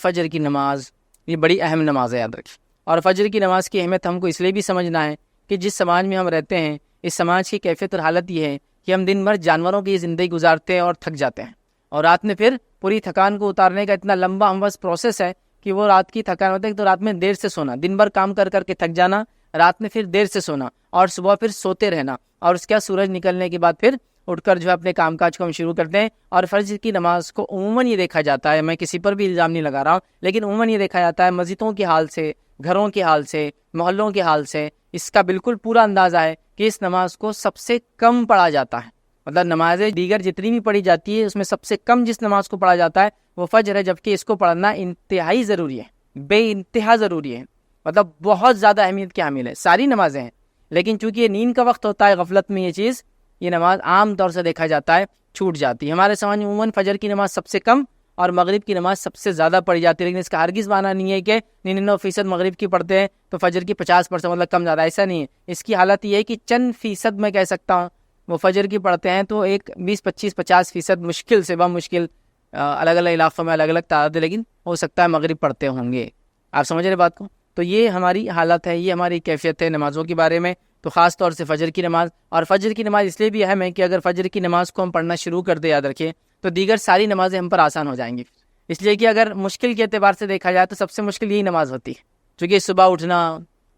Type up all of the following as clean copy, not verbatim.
فجر کی نماز یہ بڑی اہم نماز ہے، یاد رکھیں۔ اور فجر کی نماز کی اہمیت ہم کو اس لیے بھی سمجھنا ہے کہ جس سماج میں ہم رہتے ہیں، اس سماج کی کیفیت اور حالت یہ ہے کہ ہم دن بھر جانوروں کی زندگی گزارتے ہیں اور تھک جاتے ہیں، اور رات میں پھر پوری تھکان کو اتارنے کا اتنا لمبا ہم بس پروسیس ہے کہ وہ رات کی تھکان ہوتا ہے تو رات میں دیر سے سونا، دن بھر کام کر کر کے تھک جانا، رات میں پھر دیر سے سونا اور صبح پھر سوتے رہنا، اور اس کے بعد سورج نکلنے کے بعد پھر اٹھ کر جو ہے اپنے کام کاج کو ہم شروع کرتے ہیں۔ اور فجر کی نماز کو عموماً یہ دیکھا جاتا ہے، میں کسی پر بھی الزام نہیں لگا رہا ہوں، لیکن عموماً یہ دیکھا جاتا ہے مسجدوں کے حال سے، گھروں کے حال سے، محلوں کے حال سے اس کا بالکل پورا اندازہ ہے کہ اس نماز کو سب سے کم پڑھا جاتا ہے۔ مطلب نمازیں دیگر جتنی بھی پڑھی جاتی ہے اس میں سب سے کم جس نماز کو پڑھا جاتا ہے وہ فجر ہے، جبکہ اس کو پڑھنا انتہائی ضروری ہے، بے انتہا ضروری ہے، مطلب بہت زیادہ اہمیت کی حامل ہے۔ ساری نمازیں ہیں، لیکن چونکہ یہ نیند کا وقت ہوتا ہے، غفلت میں یہ نماز عام طور سے دیکھا جاتا ہے چھوٹ جاتی ہے۔ ہمارے سماج میں عموماً فجر کی نماز سب سے کم اور مغرب کی نماز سب سے زیادہ پڑھی جاتی ہے، لیکن اس کا ہرگز معنی نہیں ہے کہ 99% مغرب کی پڑھتے ہیں تو فجر کی 50% مطلب کم زیادہ، ایسا نہیں ہے۔ اس کی حالت یہ ہے کہ چند فیصد میں کہہ سکتا ہوں وہ فجر کی پڑھتے ہیں، تو ایک 20-25-50% مشکل سے بمشکل الگ الگ علاقوں میں الگ الگ تعداد ہے، لیکن ہو سکتا ہے مغرب پڑھتے ہوں گے۔ آپ سمجھ رہے بات کو؟ تو یہ ہماری حالت ہے، یہ ہماری کیفیت ہے نمازوں کے بارے میں، تو خاص طور سے فجر کی نماز۔ اور فجر کی نماز اس لیے بھی اہم ہے کہ اگر فجر کی نماز کو ہم پڑھنا شروع کر دیں، یاد رکھیں، تو دیگر ساری نمازیں ہم پر آسان ہو جائیں گی، اس لیے کہ اگر مشکل کے اعتبار سے دیکھا جائے تو سب سے مشکل یہی نماز ہوتی ہے، چونکہ صبح اٹھنا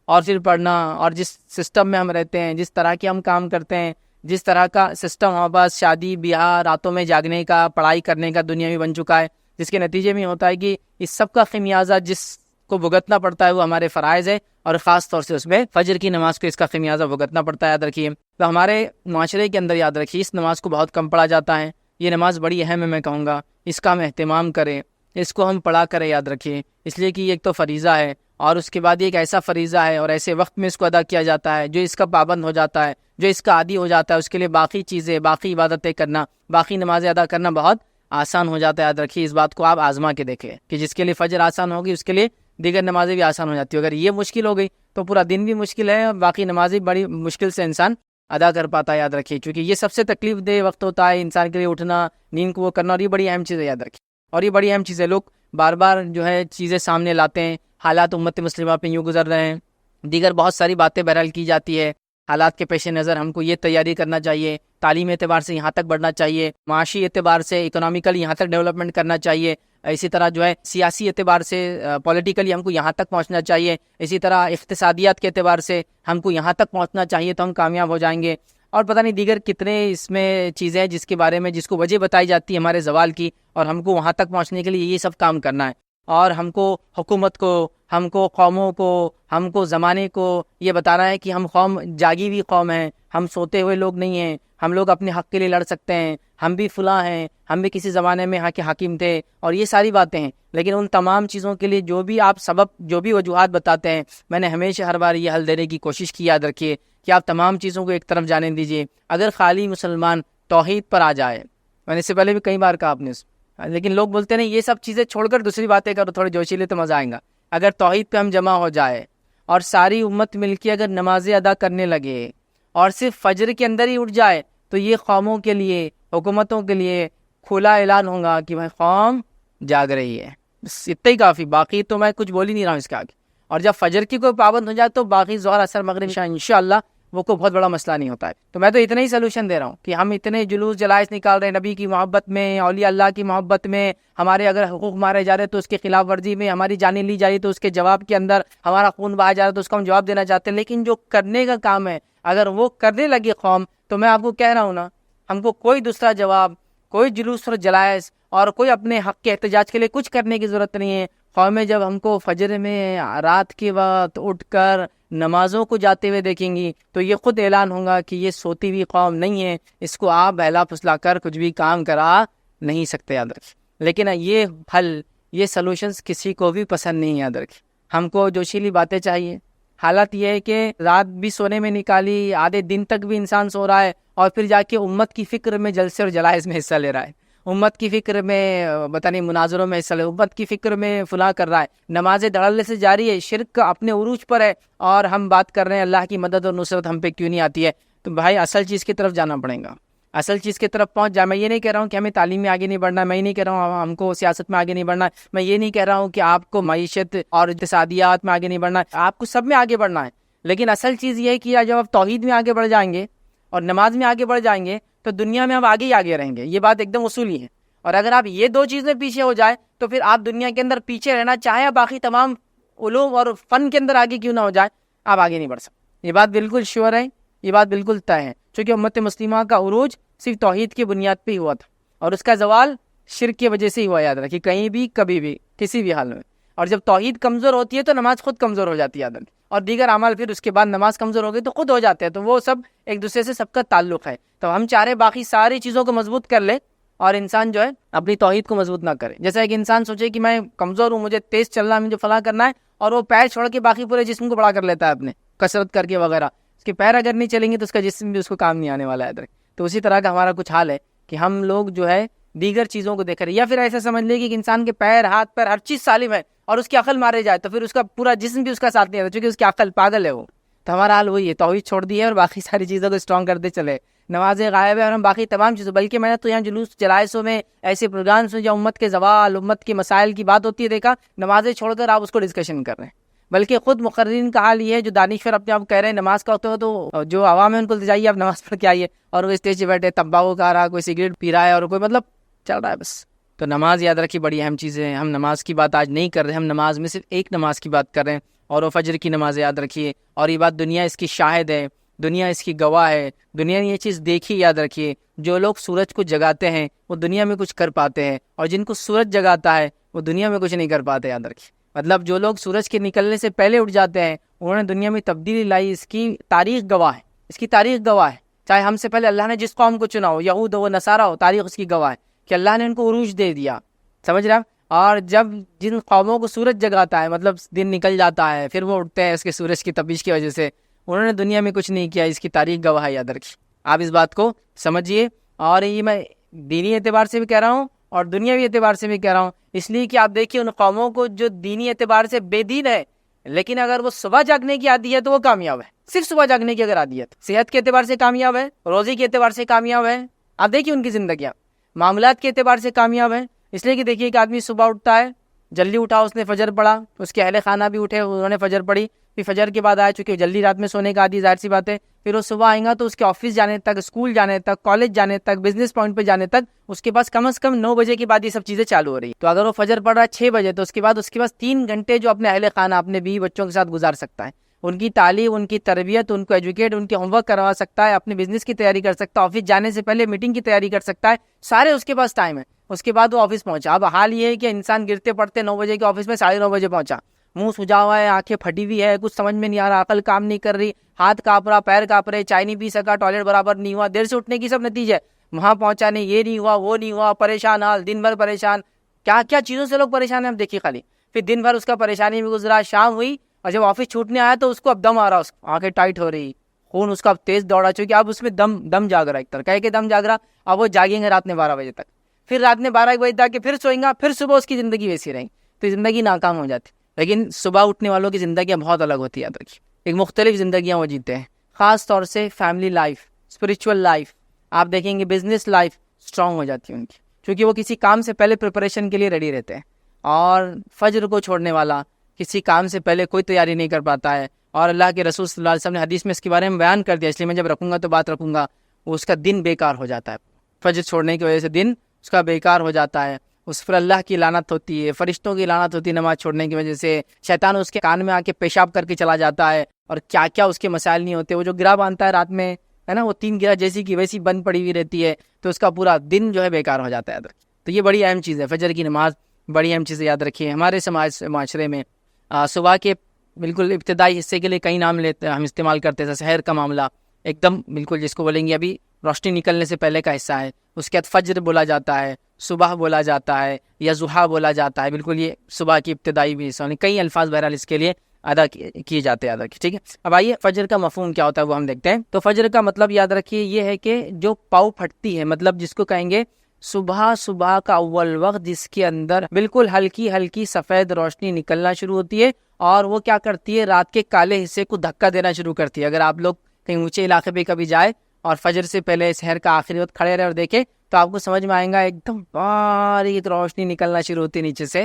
اور پھر پڑھنا، اور جس سسٹم میں ہم رہتے ہیں، جس طرح کے ہم کام کرتے ہیں، جس طرح کا سسٹم ہمارے پاس شادی بیاہ، راتوں میں جاگنے کا، پڑھائی کرنے کا دنیا میں بن چکا ہے، جس کے نتیجے میں ہوتا ہے کہ اس سب کا خمیازہ جس کو بھگتنا پڑتا ہے وہ ہمارے فرائض ہے، اور خاص طور سے اس میں فجر کی نماز کو اس کا خمیازہ بھگتنا پڑتا ہے، یاد رکھیے۔ تو ہمارے معاشرے کے اندر یاد رکھیے اس نماز کو بہت کم پڑھا جاتا ہے، یہ نماز بڑی اہم ہے، میں کہوں گا اس کا ہم اہتمام کریں، اس کو ہم پڑھا کریں، یاد رکھیے، اس لیے کہ یہ ایک تو فریضہ ہے، اور اس کے بعد یہ ایک ایسا فریضہ ہے اور ایسے وقت میں اس کو ادا کیا جاتا ہے، جو اس کا پابند ہو جاتا ہے، جو اس کا عادی ہو جاتا ہے، اس کے لیے باقی چیزیں، باقی عبادتیں کرنا، باقی نمازیں ادا کرنا بہت آسان ہو جاتا ہے۔ یاد رکھیے اس بات کو آپ آزما کے دیکھیں کہ جس کے لیے فجر آسان ہوگی اس کے لیے دیگر نمازیں بھی آسان ہو جاتی ہے۔ اگر یہ مشکل ہو گئی تو پورا دن بھی مشکل ہے، اور باقی نمازیں بڑی مشکل سے انسان ادا کر پاتا ہے، یاد رکھیے، کیونکہ یہ سب سے تکلیف دہ وقت ہوتا ہے انسان کے لیے، اٹھنا، نیند کو وہ کرنا، اور یہ بڑی اہم چیز ہے، یاد رکھیے، اور یہ بڑی اہم چیز ہے۔ لوگ بار بار جو ہے چیزیں سامنے لاتے ہیں، حالات امت مسلمہ پہ یوں گزر رہے ہیں، دیگر بہت ساری باتیں بہرحال کی جاتی ہے، حالات کے پیش نظر ہم کو یہ تیاری کرنا چاہیے، تعلیم اعتبار سے یہاں تک بڑھنا چاہیے، معاشی اعتبار سے اکنامیکلی یہاں تک ڈیولپمنٹ کرنا چاہیے، اسی طرح جو ہے سیاسی اعتبار سے پولیٹیکلی ہم کو یہاں تک پہنچنا چاہیے، اسی طرح اقتصادیات کے اعتبار سے ہم کو یہاں تک پہنچنا چاہیے تو ہم کامیاب ہو جائیں گے، اور پتہ نہیں دیگر کتنے اس میں چیزیں ہیں جس کے بارے میں، جس کو وجہ بتائی جاتی ہے ہمارے زوال کی، اور ہم کو وہاں تک پہنچنے کے لیے یہ سب کام کرنا ہے، اور ہم کو حکومت کو، ہم کو قوموں کو، ہم کو زمانے کو یہ بتانا ہے کہ ہم قوم جاگی ہوئی قوم ہیں، ہم سوتے ہوئے لوگ نہیں ہیں، ہم لوگ اپنے حق کے لیے لڑ سکتے ہیں، ہم بھی فلاں ہیں، ہم بھی کسی زمانے میں یہاں کے حاکم تھے، اور یہ ساری باتیں ہیں۔ لیکن ان تمام چیزوں کے لیے جو بھی آپ سبب، جو بھی وجوہات بتاتے ہیں، میں نے ہمیشہ ہر بار یہ حل دینے کی کوشش کی، یاد رکھیے کہ آپ تمام چیزوں کو ایک طرف جانے دیجیے۔ اگر خالی مسلمان توحید پر آ جائے، میں نے اس سے پہلے بھی کئی بار کہا آپ نے، لیکن لوگ بولتے ہیں یہ سب چیزیں چھوڑ کر دوسری باتیں کرو، تھوڑے جوشیلے تو مزہ آئے گا۔ اگر توحید پہ ہم جمع ہو جائے اور ساری امت مل کے اگر نمازیں ادا کرنے لگے اور صرف فجر کے اندر ہی اٹھ جائے، تو یہ قوموں کے لیے، حکومتوں کے لیے کھلا اعلان ہوگا کہ بھائی قوم جاگ رہی ہے، بس اتنا ہی کافی، باقی تو میں کچھ بول ہی نہیں رہا ہوں اس کے آگے۔ اور جب فجر کی کوئی پابند ہو جائے تو باقی ظہر، عصر، مغرب، عشاء انشاءاللہ وہ کوئی بہت بڑا مسئلہ نہیں ہوتا ہے۔ تو میں تو اتنا ہی سلوشن دے رہا ہوں کہ ہم اتنے جلوس جلائس نکال رہے ہیں نبی کی محبت میں، اولیاء اللہ کی محبت میں، ہمارے اگر حقوق مارے جا رہے تو اس کے خلاف ورزی میں، ہماری جانیں لی جا رہی تو اس کے جواب کے اندر، ہمارا خون بہا جا رہا تو اس کو ہم جواب دینا چاہتے ہیں، لیکن جو کرنے کا کام ہے اگر وہ کرنے لگی قوم، تو میں آپ کو کہہ رہا ہوں نا، ہم کو کوئی دوسرا جواب، کوئی جلوس اور جلائس اور کوئی اپنے حق کے احتجاج کے لیے کچھ کرنے کی ضرورت نہیں ہے۔ قومیں جب ہم کو فجر میں رات کے وقت اٹھ کر نمازوں کو جاتے ہوئے دیکھیں گی تو یہ خود اعلان ہوگا کہ یہ سوتی ہوئی قوم نہیں ہے، اس کو آپ بہلا پھسلا کر کچھ بھی کام کرا نہیں سکتے، یاد رکھیں۔ لیکن یہ حل، یہ سلوشنز کسی کو بھی پسند نہیں، یاد رکھیں۔ ہم کو جوشیلی باتیں چاہیے۔ حالت یہ ہے کہ رات بھی سونے میں نکالی، آدھے دن تک بھی انسان سو رہا ہے، اور پھر جا کے امت کی فکر میں جلسے اور جلائز میں حصہ لے رہا ہے، امت کی فکر میں پتہ نہیں مناظروں میں حصہ لے، امت کی فکر میں فلاں کر رہا ہے، نمازیں دھڑلے سے جاری ہے، شرک اپنے عروج پر ہے، اور ہم بات کر رہے ہیں اللہ کی مدد اور نصرت ہم پہ کیوں نہیں آتی ہے۔ تو بھائی اصل چیز کی طرف جانا پڑے گا، اصل چیز کی طرف پہنچ جائے. میں یہ نہیں کہہ رہا ہوں کہ ہمیں تعلیم میں آگے نہیں بڑھنا ہے, میں یہ نہیں کہہ رہا ہوں ہم کو سیاست میں آگے نہیں بڑھنا ہے, میں یہ نہیں کہہ رہا ہوں کہ آپ کو معیشت اور اقتصادیات میں آگے نہیں بڑھنا ہے, آپ کو سب میں آگے بڑھنا ہے. لیکن اصل چیز یہ ہے کہ جب آپ توحید میں آگے بڑھ جائیں گے اور نماز میں آگے بڑھ جائیں گے تو دنیا میں آپ آگے ہی آگے رہیں گے. یہ بات ایک دم اصولی ہے. اور اگر آپ یہ دو چیزیں پیچھے ہو جائے تو پھر آپ دنیا کے اندر پیچھے رہنا چاہے باقی تمام علوم اور فن کے اندر آگے کیوں نہ ہو جائے, آپ آگے نہیں بڑھ سکتے. یہ بات بالکل شیور ہے, یہ بات بالکل طے ہے, چونکہ امت مسلمہ کا عروج صرف توحید کی بنیاد پہ ہی ہوا تھا اور اس کا زوال شرک کی وجہ سے ہی ہوا. یاد رکھیے, کہیں بھی کبھی بھی کسی بھی حال میں. اور جب توحید کمزور ہوتی ہے تو نماز خود کمزور ہو جاتی ہے, یاد رکھیے, اور دیگر اعمال پھر اس کے بعد نماز کمزور ہو گئی تو خود ہو جاتے ہیں. تو وہ سب ایک دوسرے سے سب کا تعلق ہے. تو ہم چاہ رہے باقی ساری چیزوں کو مضبوط کر لے اور انسان جو ہے اپنی توحید کو مضبوط نہ کرے. جیسا ایک انسان سوچے کہ میں کمزور ہوں, مجھے تیز چلنا ہے, مجھے فلاں کرنا ہے, اور وہ پیر چھوڑ کے باقی پورے جسم کو بڑا کر لیتا ہے اپنے کسرت کر کے وغیرہ. اس کے پیر اگر نہیں چلیں گے تو اس کا جسم بھی اس کو کام نہیں آنے والا ہے. تو اسی طرح کا ہمارا کچھ حال ہے کہ ہم لوگ جو ہے دیگر چیزوں کو دیکھ رہے ہیں, یا پھر ایسا سمجھ لے کہ ایک انسان کے پیر, ہاتھ, پیر, ہر چیز سالم ہے اور اس کی عقل مارے جائے تو پھر اس کا پورا جسم بھی اس کا ساتھ نہیں آتا, چونکہ اس کی عقل پاگل ہے وہ. تو ہمارا حال وہی ہے, توحید چھوڑ دی ہے اور باقی ساری چیزوں کو اسٹرانگ کرتے چلے. نمازیں غائب ہے اور ہم باقی تمام چیزوں, بلکہ میں نے تو یہاں جلوس جلائسوں میں ایسے پروگرامس میں جو امت کے زوال, امت کے مسائل کی بات ہوتی ہے, دیکھا نمازیں چھوڑ کر آپ اس کو ڈسکشن کر رہے ہیں. بلکہ خود مقررین کا حال یہ ہے جو دانشور اپنے آپ کہہ رہے ہیں نماز کا ہوتا ہے, تو جو عوام ہے ان کو جائیے آپ نماز پڑھ کے آئیے, اور وہ اسٹیج پہ بیٹھے تمباکو کھا رہا, کوئی سگریٹ پی رہا ہے, اور کوئی مطلب چل رہا ہے بس. تو نماز یاد رکھیے بڑی اہم چیز ہے. ہم نماز کی بات آج نہیں کر رہے, ہم نماز میں صرف ایک نماز کی بات کر رہے ہیں, اور وہ فجر کی نماز یاد رکھیے. اور یہ بات دنیا اس کی شاہد ہے, دنیا اس کی گواہ ہے, دنیا نے یہ چیز دیکھی. یاد رکھیے جو لوگ سورج کو جگاتے ہیں وہ دنیا میں کچھ کر پاتے ہیں, اور جن کو سورج جگاتا ہے وہ دنیا میں کچھ نہیں کر پاتے. یاد رکھیے, مطلب جو لوگ سورج کے نکلنے سے پہلے اٹھ جاتے ہیں انہوں نے دنیا میں تبدیلی لائی. اس کی تاریخ گواہ ہے, اس کی تاریخ گواہ ہے. چاہے ہم سے پہلے اللہ نے جس قوم کو چنا ہو, یہود ہو, نصارہ ہو, تاریخ اس کی گواہ ہے کہ اللہ نے ان کو عروج دے دیا. سمجھ رہے ہیں. اور جب جن قوموں کو سورج جگاتا ہے, مطلب دن نکل جاتا ہے, پھر وہ اٹھتے ہیں اس کے سورج کی تپش کی وجہ سے, انہوں نے دنیا میں کچھ نہیں کیا. اس کی تاریخ گواہ ہے. یاد رکھیے, آپ اس بات کو سمجھیے. اور یہ میں دینی اعتبار سے بھی کہہ رہا ہوں اور دنیاوی اعتبار سے بھی کہہ رہا ہوں, اس لیے کہ آپ دیکھیے ان قوموں کو جو دینی اعتبار سے بے دین ہے, لیکن اگر وہ صبح جاگنے کی عادی ہے تو وہ کامیاب ہے. صرف صبح جاگنے کی اگر عادی ہے, صحت کے اعتبار سے کامیاب ہے, روزی کے اعتبار سے کامیاب ہے. آپ دیکھیے ان کی زندگیاں معاملات کے اعتبار سے کامیاب ہے. اس لیے کہ دیکھیے ایک آدمی صبح اٹھتا ہے, جلدی اٹھا, اس نے فجر پڑھا, اس کے اہل خانہ بھی اٹھے, انہوں نے فجر پڑھی, پھر فجر کے بعد آئے, چونکہ جلدی رات میں سونے کا عادی, ظاہر سی بات ہے, پھر وہ صبح آئیں گا تو اس کے آفس جانے تک, اسکول جانے تک, کالج جانے تک, بزنس پوائنٹ پہ جانے تک اس کے پاس کم از کم 9 بجے کے بعد یہ سب چیزیں چالو ہو رہی. تو اگر وہ فجر پڑھ رہا ہے 6 بجے تو اس کے پاس 3 گھنٹے جو اپنے اہل خانہ, اپنے بیوی بچوں کے ساتھ گزار سکتا ہے. ان کی تعلیم, ان کی تربیت, ان کو ایجوکیٹ, ان کے ہوم ورک کروا سکتا ہے, اپنے بزنس کی تیاری کر سکتا ہے, آفس جانے سے پہلے میٹنگ کی تیاری کر سکتا ہے, سارے اس کے پاس ٹائم ہے. اس کے بعد وہ آفس پہنچا. اب حال یہ ہے کہ انسان گرتے پڑتے 9 بجے کے آفس میں 9:30 بجے پہنچا, منہ سجا ہوا ہے, آنکھیں پھٹی ہوئی ہے, کچھ سمجھ میں نہیں آ رہا, عقل کام نہیں کر رہی, ہاتھ کانپ رہا, پیر کانپ رہے, چائے نہیں پی سکا, ٹوائلٹ برابر نہیں ہوا, دیر سے اٹھنے کی سب نتیجہ ہے. وہاں پہنچا نہیں, یہ نہیں ہوا, وہ نہیں ہوا, پریشان حال, دن بھر پریشان, کیا کیا چیزوں سے لوگ پریشان ہیں. اب دیکھیے خالی, پھر دن بھر اس کا پریشانی میں گزرا, شام ہوئی اور جب آفس چھوٹنے آیا تو اس کو اب دم آ رہا, اس آنکھیں ٹائٹ ہو رہی, خون اس کا اب تیز دوڑا, چونکہ اب اس میں دم جاگ رہا, ایک طرح کہہ کے دم جاگ رہا. اب وہ جاگیں گے رات میں 12 بجے تک, پھر رات میں 12 بجے تک پھر سوئیں گا, پھر صبح اس کی زندگی ویسی رہیں گی, تو زندگی ناکام ہو جاتی. لیکن صبح اٹھنے والوں کی زندگیاں بہت الگ ہوتی ہے. یاد رکھیے, ایک مختلف زندگیاں وہ جیتے ہیں, خاص طور سے فیملی لائف, اسپریچول لائف, آپ دیکھیں گے بزنس لائف اسٹرانگ ہو جاتی ہے ان کی, کیونکہ وہ کسی کام سے پہلے پریپریشن کے لیے ریڈی رہتے ہیں. اور فجر کو چھوڑنے والا کسی کام سے پہلے کوئی تیاری نہیں کر پاتا ہے. اور اللہ کے رسول صلی اللہ علیہ وسلم نے حدیث میں اس کے بارے میں بیان کر دیا, اس لیے میں جب رکھوں گا تو بات رکھوں گا, وہ اس کا دن بیکار ہو جاتا ہے. فجر چھوڑنے کی وجہ سے دن اس کا بیکار ہو جاتا ہے, اس پر اللہ کی لعنت ہوتی ہے, فرشتوں کی لعنت ہوتی ہے نماز چھوڑنے کی وجہ سے, شیطان اس کے کان میں آ کے پیشاب کر کے چلا جاتا ہے, اور کیا کیا اس کے مسائل نہیں ہوتے. وہ جو گرہ باندھتا ہے رات میں, ہے نا, وہ 3 گرہ جیسی کی ویسی بند پڑی ہوئی رہتی ہے, تو اس کا پورا دن جو ہے بیکار ہو جاتا ہے. تو یہ بڑی اہم چیز ہے, فجر کی نماز بڑی اہم چیز ہے. یاد رکھیے, ہمارے معاشرے میں صبح کے بالکل ابتدائی حصے کے لیے کئی نام لیتے ہم استعمال کرتے ہیں. سحر کا معاملہ ایک دم بالکل جس کو بولیں گے ابھی روشنی نکلنے سے پہلے کا حصہ ہے, اس کے بعد فجر بولا جاتا ہے, صبح بولا جاتا ہے, یا ضحیٰ بولا جاتا ہے. بالکل یہ صبح کی ابتدائی بھی حصہ, کئی الفاظ بہرحال اس کے لیے ادا کیے جاتے ہیں. ٹھیک ہے, اب آئیے فجر کا مفہوم کیا ہوتا ہے وہ ہم دیکھتے ہیں. تو فجر کا مطلب یاد رکھیے یہ ہے کہ جو پاؤ پھٹتی ہے, مطلب جس کو کہیں گے صبح کا اول وقت, جس کے اندر بالکل ہلکی ہلکی سفید روشنی نکلنا شروع ہوتی ہے, اور وہ کیا کرتی ہے, رات کے کالے حصے کو دھکا دینا شروع کرتی ہے. اگر آپ لوگ کہیں اونچے علاقے پہ کبھی جائے اور فجر سے پہلے سحر کا آخری وقت کھڑے رہے اور دیکھیں تو آپ کو سمجھ میں آئے گا ایک دم باریک روشنی نکلنا شروع ہوتی ہے نیچے سے،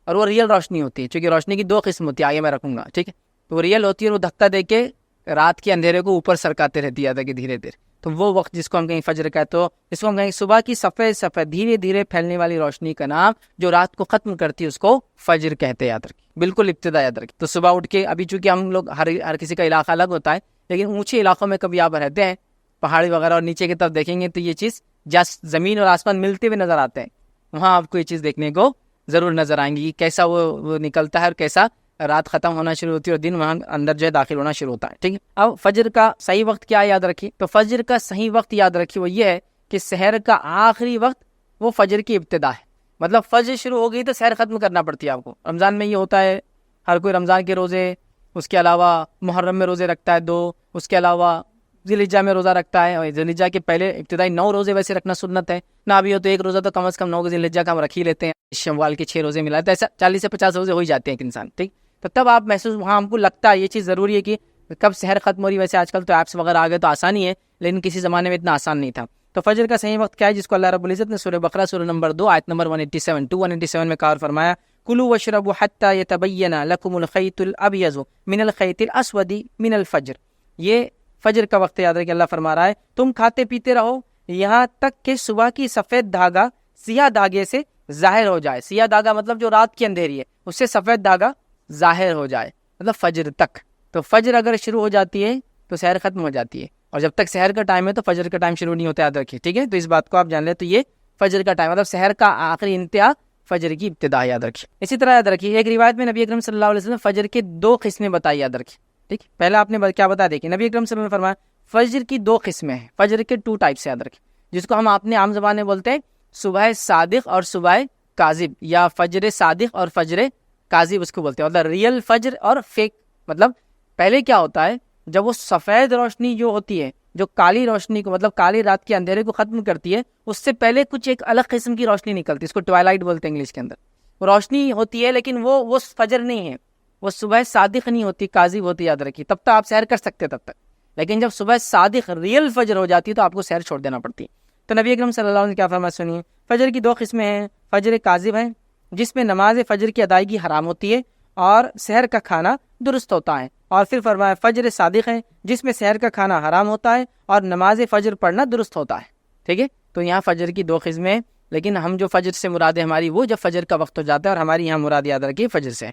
اور وہ ریئل روشنی ہوتی ہے، چونکہ روشنی کی 2 قسم ہوتی ہے، آگے میں رکھوں گا، ٹھیک ہے؟ تو وہ ریئل ہوتی ہے اور وہ دھکا دے کے رات کے اندھیرے کو اوپر سرکاتے رہتی ہے کہ دھیرے دھیرے، تو وہ وقت جس کو ہم کہیں فجر کا ہے، تو اس کو ہم کہیں صبح کی سفید سفید دھیرے دھیرے پھیلنے والی روشنی کا نام جو رات کو ختم کرتی ہے اس کو فجر کہتے ہیں، یاد رکھیں، بالکل ابتدا یاد رکھیں۔ تو صبح اٹھ کے، ابھی چونکہ ہم لوگ ہر کسی کا علاقہ الگ ہوتا ہے، لیکن اونچے علاقوں میں کبھی آپ رہتے ہیں پہاڑی وغیرہ اور نیچے کی طرف دیکھیں گے تو یہ چیز زمین اور آسمان ملتے ہوئے نظر آتے ہیں، وہاں آپ کو یہ چیز دیکھنے کو ضرور نظر آئیں گی، کیسا وہ نکلتا ہے اور کیسا رات ختم ہونا شروع ہوتی ہے اور دن وہاں اندر جو ہے داخل ہونا شروع ہوتا ہے، ٹھیک ہے؟ اب فجر کا صحیح وقت کیا یاد رکھیے، تو فجر کا صحیح وقت یاد رکھیے وہ یہ ہے کہ سحر کا آخری وقت وہ فجر کی ابتدا ہے، مطلب فجر شروع ہو گئی تو سحر ختم کرنا پڑتی ہے آپ کو۔ رمضان میں یہ ہوتا ہے، ہر کوئی رمضان کے روزے، اس کے علاوہ محرم میں روزے رکھتا ہے 2، اس کے علاوہ ذی الحجہ میں روزہ رکھتا ہے، اور ذی الحجہ کے پہلے ابتدائی 9 روزے ویسے رکھنا سنت ہے، نہ بھی ہو تو 1 روزہ تو کم از کم 9 ذی الحجہ کا ہم رکھ ہی لیتے ہیں، شوال کے 6 روزے ملاتے ہیں، ایسا 40 سے 50 روزے ہو ہی جاتے ہیں ایک انسان، ٹھیک؟ تو تب آپ محسوس، وہاں ہم کو لگتا ہے یہ چیز ضروری ہے کہ کب سحر ختم ہو رہی ہے، ویسے آج کل تو ایپس وغیرہ آ گئے تو آسانی ہے، لیکن کسی زمانے میں اتنا آسان نہیں تھا۔ تو فجر کا صحیح وقت کیا ہے، جس کو اللہ رب العزت نے سورہ بقرہ سورہ نمبر 2 آیت نمبر 187 میں کہا فرمایا، کلوا واشربوا حتی یتبین لکم الخیط الابیض من الخیط الاسود من الفجر، یہ فجر کا وقت یاد ہے کہ اللہ فرما رہا ہے تم کھاتے پیتے رہو یہاں تک کہ صبح کی سفید دھاگا سیاہ دھاگے سے ظاہر ہو جائے، سیاہ دھاگا مطلب جو رات کی اندھیری ہے اس سے سفید دھاگا ظاہر ہو جائے، مطلب فجر تک۔ تو فجر اگر شروع ہو جاتی ہے تو سحر ختم ہو جاتی ہے، اور جب تک سحر کا ٹائم ہے تو فجر کا ٹائم شروع نہیں ہوتا، یاد رکھیے، ٹھیک ہے؟ تو اس بات کو آپ جان لیں، تو یہ فجر کا ٹائم مطلب سحر کا آخری انتہا فجر کی ابتدا، یاد رکھیے۔ اسی طرح یاد رکھیے ایک روایت میں نبی اکرم صلی اللہ علیہ وسلم فجر کے 2 قسمیں بتائی، یاد رکھیے، ٹھیک؟ پہلا آپ نے کیا بتا دیکھیں، نبی اکرم صلی اللہ علیہ وسلم نے فرمایا فجر کی 2 قسمیں ہیں، فجر کے 2 ٹائپس یاد رکھیں، جس کو ہم اپنے عام زبان میں بولتے ہیں صبح صادق اور صبح کاذب، یا فجر صادق اور فجر کاذب اس کو بولتے ہیں، مطلب ریئل فجر اور فیک۔ مطلب پہلے کیا ہوتا ہے، جب وہ سفید روشنی جو ہوتی ہے جو کالی روشنی کو، مطلب کالی رات کے اندھیرے کو ختم کرتی ہے، اس سے پہلے کچھ ایک الگ قسم کی روشنی نکلتی ہے، اس کو ٹوائلائٹ بولتے ہیں انگلش کے اندر، وہ روشنی ہوتی ہے لیکن وہ فجر نہیں ہے، وہ صبح صادق نہیں ہوتی، کاذب ہوتی، یاد رکھیے، تب تک آپ سحر کر سکتے تب تک، لیکن جب صبح صادق ریئل فجر ہو جاتی ہے تو آپ کو سحر چھوڑ دینا پڑتی ہے۔ تو نبی اکرم صلی اللہ علیہ وسلم نے کیا فرمایا سنیے، فجر کی 2 قسمیں ہیں، فجر کاذب ہے جس میں نماز فجر کی ادائیگی حرام ہوتی ہے اور سحر کا کھانا درست ہوتا ہے، اور پھر فرمایا فجر صادق ہے جس میں سحر کا کھانا حرام ہوتا ہے اور نماز فجر پڑھنا درست ہوتا ہے، ٹھیک ہے؟ تو یہاں فجر کی 2 قسمیں، لیکن ہم جو فجر سے مراد ہے ہماری وہ جب فجر کا وقت ہو جاتا ہے، اور ہماری یہاں مراد یاد رکھیے فجر سے،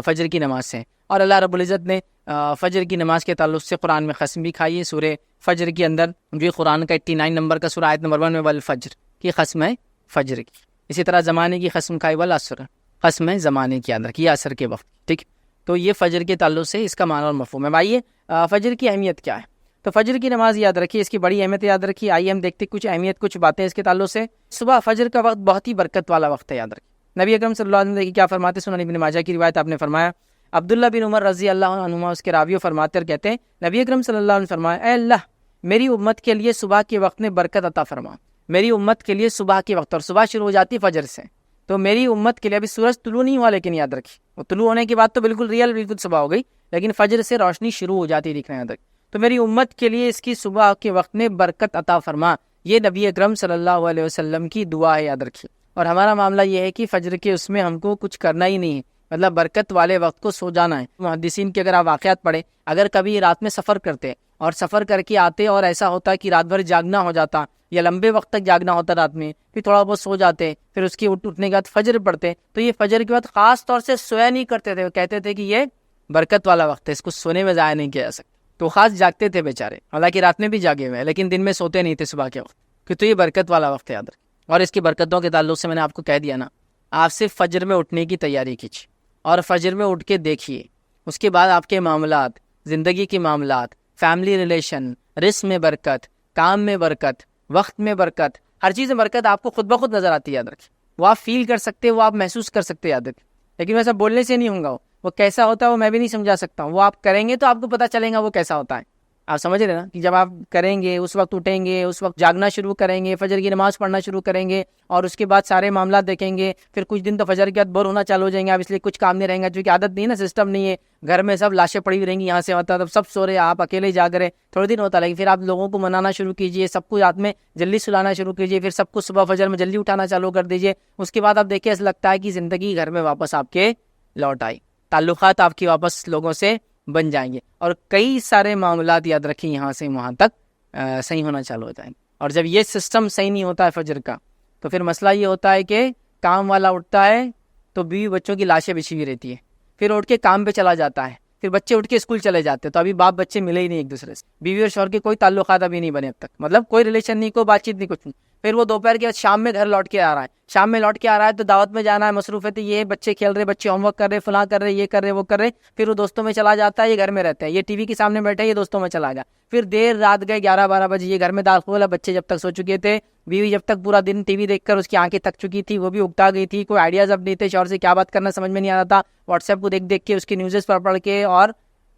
فجر کی نماز سے۔ اور اللہ رب العزت نے فجر کی نماز کے تعلق سے قرآن میں قسم بھی کھائی ہے، سورہ فجر کے اندر جو قرآن کا 89 نمبر کا سورہ آیت نمبر 1 میں والفجر کی قسم ہے فجر کی۔ اسی طرح زمانے کی قسم کھائی والعصر، قسم ہے زمانے کی، یاد رکھیے عصر کے وقت، ٹھیک؟ تو یہ فجر کے تعلق سے اس کا معنی اور مفہوم ہے۔ آئیے فجر کی اہمیت کیا ہے، تو فجر کی نماز یاد رکھیے، اس کی بڑی اہمیت یاد رکھیے۔ آئیے ہم دیکھتے کچھ اہمیت، کچھ باتیں اس کے تعلق سے۔ صبح فجر کا وقت بہت ہی برکت والا وقت ہے، یاد رکھیے۔ نبی اکرم صلی اللہ علیہ وسلم کیا فرماتے، سنن ابن ماجہ کی روایت، آپ نے فرمایا، عبداللہ بن عمر رضی اللہ عنہما اس کے راوی فرماتے اور کہتے ہیں نبی اکرم صلی اللہ علیہ وسلم فرمایا، اے اللہ میری امت کے لیے صبح کے وقت میں برکت عطا فرما، میری امت کے لیے صبح کے وقت، اور صبح شروع ہو جاتی فجر سے، تو میری امت کے لیے ابھی سورج طلوع نہیں ہوا، لیکن یاد رکھیے وہ طلوع ہونے کے بعد تو بالکل ریئل بالکل صبح ہو گئی، لیکن فجر سے روشنی شروع ہو جاتی دکھنا، یاد رکھیے، تو میری امت کے لیے اس کی صبح کے وقت میں برکت عطا فرما، یہ نبی اکرم صلی اللہ علیہ وسلم کی دعا ہے، یاد رکھیے۔ اور ہمارا معاملہ یہ ہے کہ فجر کے اس میں ہم کو کچھ کرنا ہی نہیں ہے، مطلب برکت والے وقت کو سو جانا ہے۔ محدثین کے اگر آپ واقعات پڑھیں، اگر کبھی رات میں سفر کرتے اور سفر کر کے آتے اور ایسا ہوتا کہ رات بھر جاگنا ہو جاتا یا لمبے وقت تک جاگنا ہوتا رات میں، پھر تھوڑا بہت سو جاتے، پھر اس کی اٹھنے کے بعد فجر پڑھتے، تو یہ فجر کے بعد خاص طور سے سویا نہیں کرتے تھے، وہ کہتے تھے کہ یہ برکت والا وقت ہے، اس کو سونے میں ضائع نہیں کیا جا سکتا، تو خاص جاگتے تھے بیچارے، حالانکہ رات میں بھی جاگے ہوئے ہیں لیکن دن میں سوتے نہیں تھے صبح کے وقت، کہ تو یہ برکت والا وقت ہے، یاد رکھیں۔ اور اس کی برکتوں کے تعلق سے میں نے آپ کو کہہ دیا نا، آپ صرف فجر میں اٹھنے کی تیاری کیجیے اور فجر میں اٹھ کے دیکھیے، اس کے بعد آپ کے معاملات، زندگی کے معاملات، فیملی ریلیشن، رزق میں برکت، کام میں برکت، وقت میں برکت، ہر چیز میں برکت آپ کو خود بخود نظر آتی ہے، یاد رکھیں۔ وہ آپ فیل کر سکتے، وہ آپ محسوس کر سکتے، یاد رکھیں، لیکن ویسا بولنے سے نہیں ہوگا، وہ کیسا ہوتا ہے وہ میں بھی نہیں سمجھا سکتا ہوں، وہ آپ کریں گے تو آپ کو پتہ چلے گا وہ کیسا ہوتا ہے۔ آپ سمجھ رہے نا کہ جب آپ کریں گے اس وقت اٹھیں گے، اس وقت جاگنا شروع کریں گے، فجر کی نماز پڑھنا شروع کریں گے، اور اس کے بعد سارے معاملات دیکھیں گے، پھر کچھ دن تو فجر کے بعد بور ہونا چالو ہو جائیں گے آپ، اس لیے کچھ کام نہیں رہیں گا، چونکہ عادت نہیں ہے نا، سسٹم نہیں ہے، گھر میں سب لاشیں پڑی ہوئی رہیں گی، یہاں سے ہوتا ہے سب سو رہے، آپ اکیلے جاگ رہے، تھوڑے دن ہوتا لیکن پھر آپ لوگوں کو منانا شروع کیجیے، سب کو رات میں جلدی سلانا شروع کیجیے، پھر سب کو صبح فجر میں جلدی اٹھانا چالو کر دیجیے، اس کے بعد آپ دیکھیں ایسا لگتا ہے کہ زندگی گھر میں واپس آپ کے لوٹ آئی، تعلقات آپ کی واپس لوگوں سے بن جائیں گے، اور کئی سارے معاملات یاد رکھیں یہاں سے وہاں تک صحیح ہونا چالو ہو جائیں گے۔ اور جب یہ سسٹم صحیح نہیں ہوتا ہے فجر کا، تو پھر مسئلہ یہ ہوتا ہے کہ کام والا اٹھتا ہے تو بیوی بچوں کی لاشیں بچھی ہوئی رہتی ہے، پھر اٹھ کے کام پہ چلا جاتا ہے، پھر بچے اٹھ کے اسکول چلے جاتے ہیں، تو ابھی باپ بچے ملے ہی نہیں ایک دوسرے سے، بیوی اور شوہر کے کوئی تعلقات ابھی نہیں بنے اب تک، مطلب کوئی ریلیشن نہیں، کوئی بات چیت نہیں، کچھ نہیں، پھر وہ دوپہر کے بعد شام میں گھر لوٹ کے آ رہا ہے، شام میں لوٹ کے آ رہا ہے تو دعوت میں جانا ہے، مصروفیت یہ بچے کھیل رہے، بچے ہوم ورک کر رہے، فلاں کر رہے، یہ کر رہے، وہ کر رہے، پھر وہ دوستوں میں چلا جاتا ہے، یہ گھر میں رہتا ہے، یہ ٹی وی کے سامنے بیٹھے، یہ دوستوں میں چلا گیا، پھر دیر رات گئے 11-12 بجے، یہ گھر میں داخل ہے، بچے جب تک سو چکے تھے، بیوی جب تک پورا دن ٹی وی دیکھ کر اس کی آنکھیں تک چکی تھی، وہ بھی اگتا گئی تھی، کوئی آئیڈیاز اب نہیں تھے، شوہر سے کیا بات کرنا سمجھ میں نہیں آ رہا تھا، واٹس ایپ کو دیکھ دیکھ کے، اس کی نیوزز پڑھ کے، اور